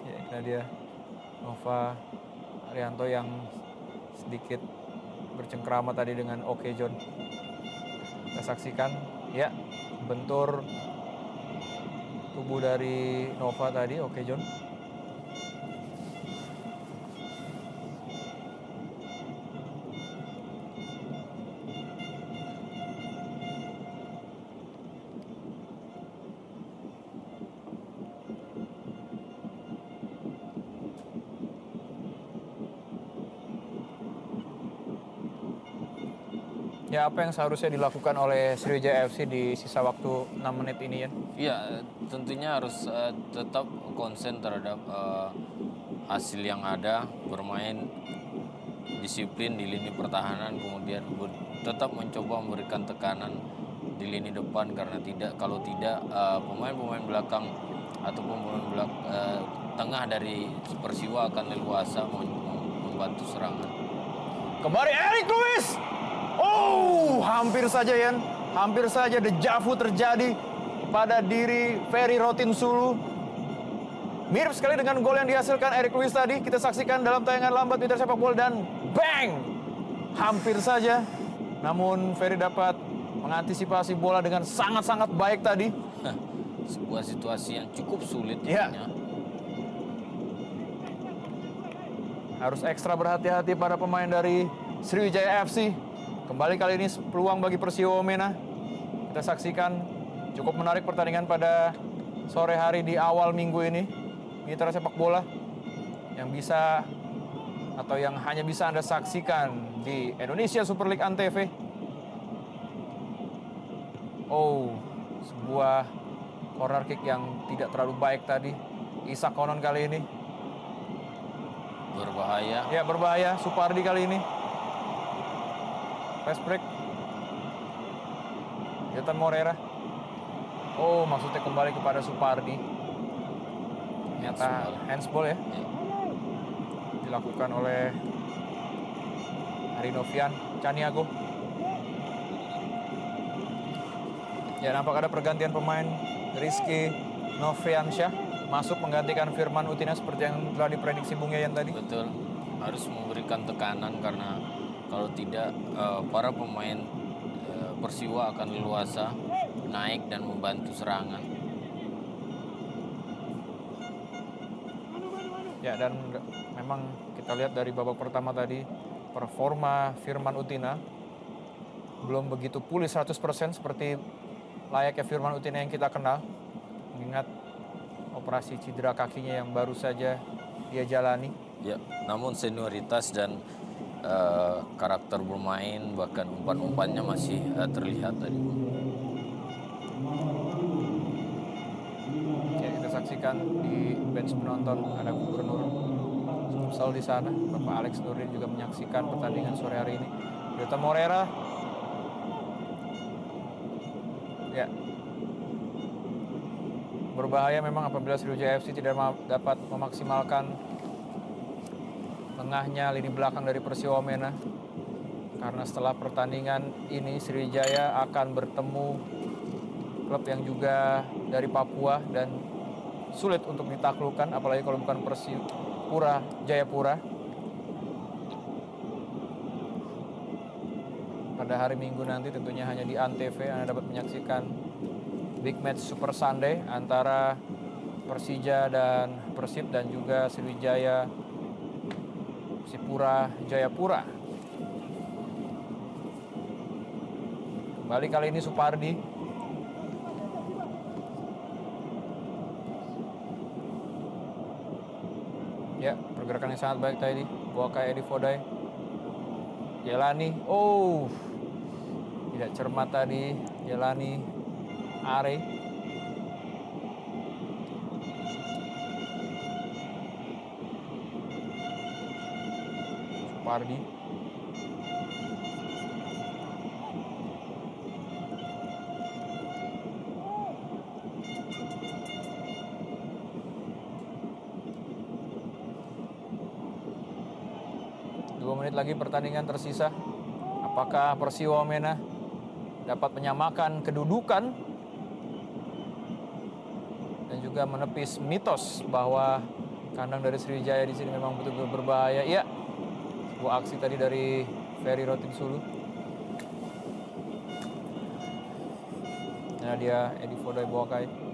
Ya, ini dia Nova Arianto yang sedikit bercengkrama tadi dengan Oke John. Kita saksikan, ya, bentur tubuh dari Nova tadi, Oke John. Ya, apa yang seharusnya dilakukan oleh Sriwijaya FC di sisa waktu 6 menit ini, ya? Iya, tentunya harus tetap konsen terhadap hasil yang ada, bermain disiplin di lini pertahanan, kemudian tetap mencoba memberikan tekanan di lini depan, karena kalau tidak pemain-pemain belakang ataupun pemain tengah dari Persiwa akan leluasa membantu serangan. Kembali Eric Lewis. Oh, hampir saja, Yan. Hampir saja dejavu terjadi pada diri Ferry Rotinsulu. Mirip sekali dengan gol yang dihasilkan Eric Lewis tadi. Kita saksikan dalam tayangan lambat Mitra Sepak Bola dan bang! Hampir saja. Namun Ferry dapat mengantisipasi bola dengan sangat-sangat baik tadi. Sebuah situasi yang cukup sulit. Ya. Harus ekstra berhati-hati para pemain dari Sriwijaya FC. Kembali kali ini peluang bagi Persiwa Wamena. Kita saksikan cukup menarik pertandingan pada sore hari di awal minggu ini. Mitra Sepak Bola yang bisa atau yang hanya bisa Anda saksikan di Indonesia Super League Antv. Oh, sebuah corner kick yang tidak terlalu baik tadi. Isak Konon kali ini. Berbahaya. Ya, berbahaya. Supardi kali ini. Fast break. Jonathan Morera. Oh, maksudnya kembali kepada Supardi. Ternyata handsball ya. Dilakukan oleh Arinovian Caniago. Ya, nampak ada pergantian pemain. Rizky Novriansyah masuk menggantikan Firman Utina seperti yang telah diprediksi Bung Yayan tadi. Betul. Harus memberikan tekanan, karena kalau tidak para pemain Persiwa akan leluasa naik dan membantu serangan. Ya, dan memang kita lihat dari babak pertama tadi performa Firman Utina belum begitu pulih 100% seperti layaknya Firman Utina yang kita kenal, mengingat operasi cedera kakinya yang baru saja dia jalani. Ya, namun senioritas dan karakter bermain bahkan umpan-umpannya masih terlihat tadi. Ya, kita saksikan di bench penonton ada Gubernur Sumsel di sana. Bapak Alex Nurdin juga menyaksikan pertandingan sore hari ini. Jonathan Morera. Ya. Berbahaya memang apabila Sriwijaya FC tidak dapat memaksimalkan tengahnya lini belakang dari Persiwa Wamena. Karena setelah pertandingan ini Sriwijaya akan bertemu klub yang juga dari Papua dan sulit untuk ditaklukkan, apalagi kalau bukan Persipura Jayapura. Pada hari Minggu nanti tentunya hanya di Antv Anda dapat menyaksikan Big Match Super Sunday antara Persija dan Persib dan juga Sriwijaya Persipura Jayapura. Kembali kali ini Supardi. Ya, pergerakan yang sangat baik tadi. Boakai Edi Fodai. Jelani. Oh. Tidak cermat tadi. Jelani. Are. Supardi. Menit lagi pertandingan tersisa. Apakah Persiwa Wamena dapat menyamakan kedudukan dan juga menepis mitos bahwa kandang dari Sriwijaya di sini memang betul-betul berbahaya? Iya, sebuah aksi tadi dari Ferry Rotinsulu. Nah dia Edi Fodai Boakai.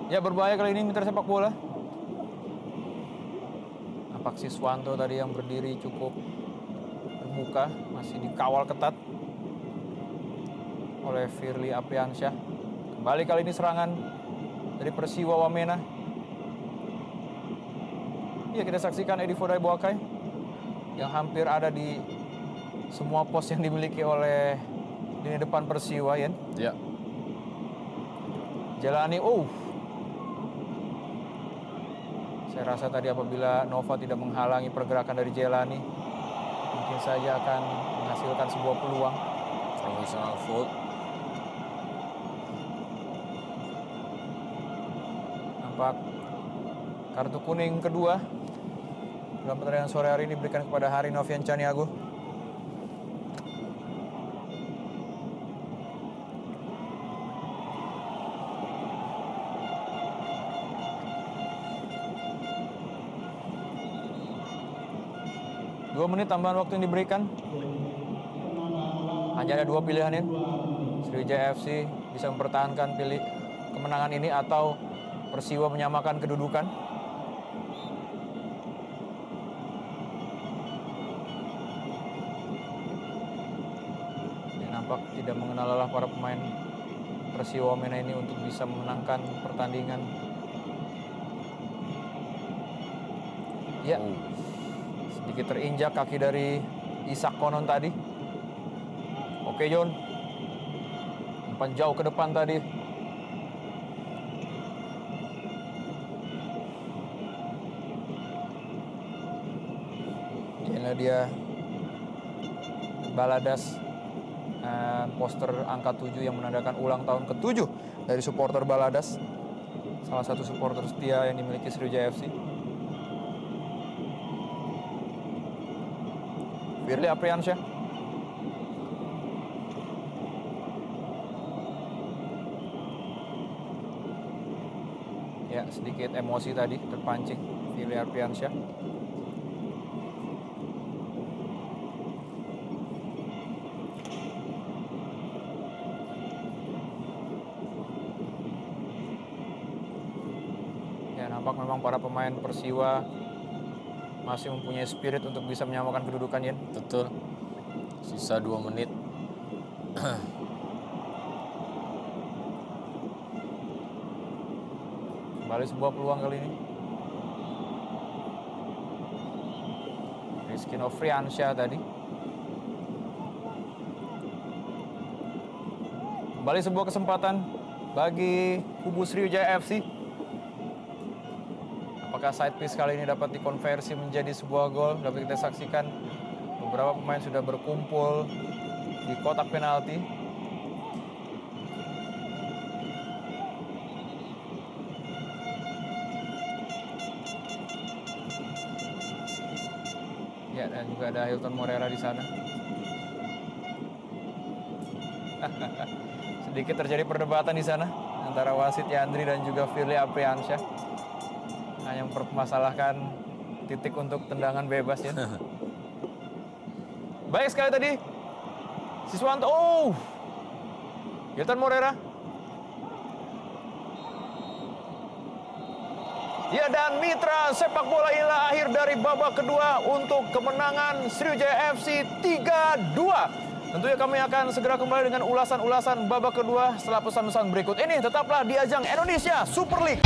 Ya, berbahaya kali ini mitra sepak bola. Nampak Siswanto tadi yang berdiri cukup terbuka, masih dikawal ketat oleh Firly Apriansyah. Kembali kali ini serangan dari Persiwa Wamena. Ya, kita saksikan Edi Fodai Boakai yang hampir ada di semua pos yang dimiliki oleh lini depan Persiwa, ya. Ya. Jelani, saya rasa tadi apabila Nova tidak menghalangi pergerakan dari Jelani, mungkin saja akan menghasilkan sebuah peluang. Professional foul. Nampak kartu kuning kedua dalam pertandingan sore hari ini diberikan kepada Hari Novian Caniago. Dua menit tambahan waktu yang diberikan. Hanya ada dua pilihan ini. Sriwijaya FC bisa mempertahankan kemenangan ini atau Persiwa menyamakan kedudukan. Ya, nampak tidak mengenal lelah para pemain Persiwa Wamena ini untuk bisa memenangkan pertandingan. Ya. Sedikit terinjak kaki dari Isak Konon tadi. Oke, John. Umpan jauh ke depan tadi. Inilah dia Baladas. Poster angka 7 yang menandakan ulang tahun ke-7 dari supporter Baladas. Salah satu supporter setia yang dimiliki Sriwijaya FC. Firly Apriansyah. Ya, sedikit emosi tadi terpancing Firly Apriansyah. Ya, nampak memang para pemain Persiwa masih mempunyai spirit untuk bisa menyamakan kedudukan, Yen. Betul. Sisa 2 menit. Kembali sebuah peluang kali ini. Rizky Nofriansyah tadi. Kembali sebuah kesempatan bagi kubu Sriwijaya FC. Apakah side piece kali ini dapat dikonversi menjadi sebuah gol? Dapat kita saksikan beberapa pemain sudah berkumpul di kotak penalti. juga ada Hilton Morera di sana. Sedikit terjadi perdebatan di sana antara wasit Yandri dan juga Firly Apriansyah. Hanya mempermasalahkan titik untuk tendangan bebas ya. Baik sekali tadi. Siswanto. Oh. Hilton Morera. Ya, dan mitra sepak bola inilah akhir dari babak kedua untuk kemenangan Sriwijaya FC 3-2. Tentunya kami akan segera kembali dengan ulasan-ulasan babak kedua setelah pesan-pesan berikut ini. Tetaplah di ajang Indonesia Super League.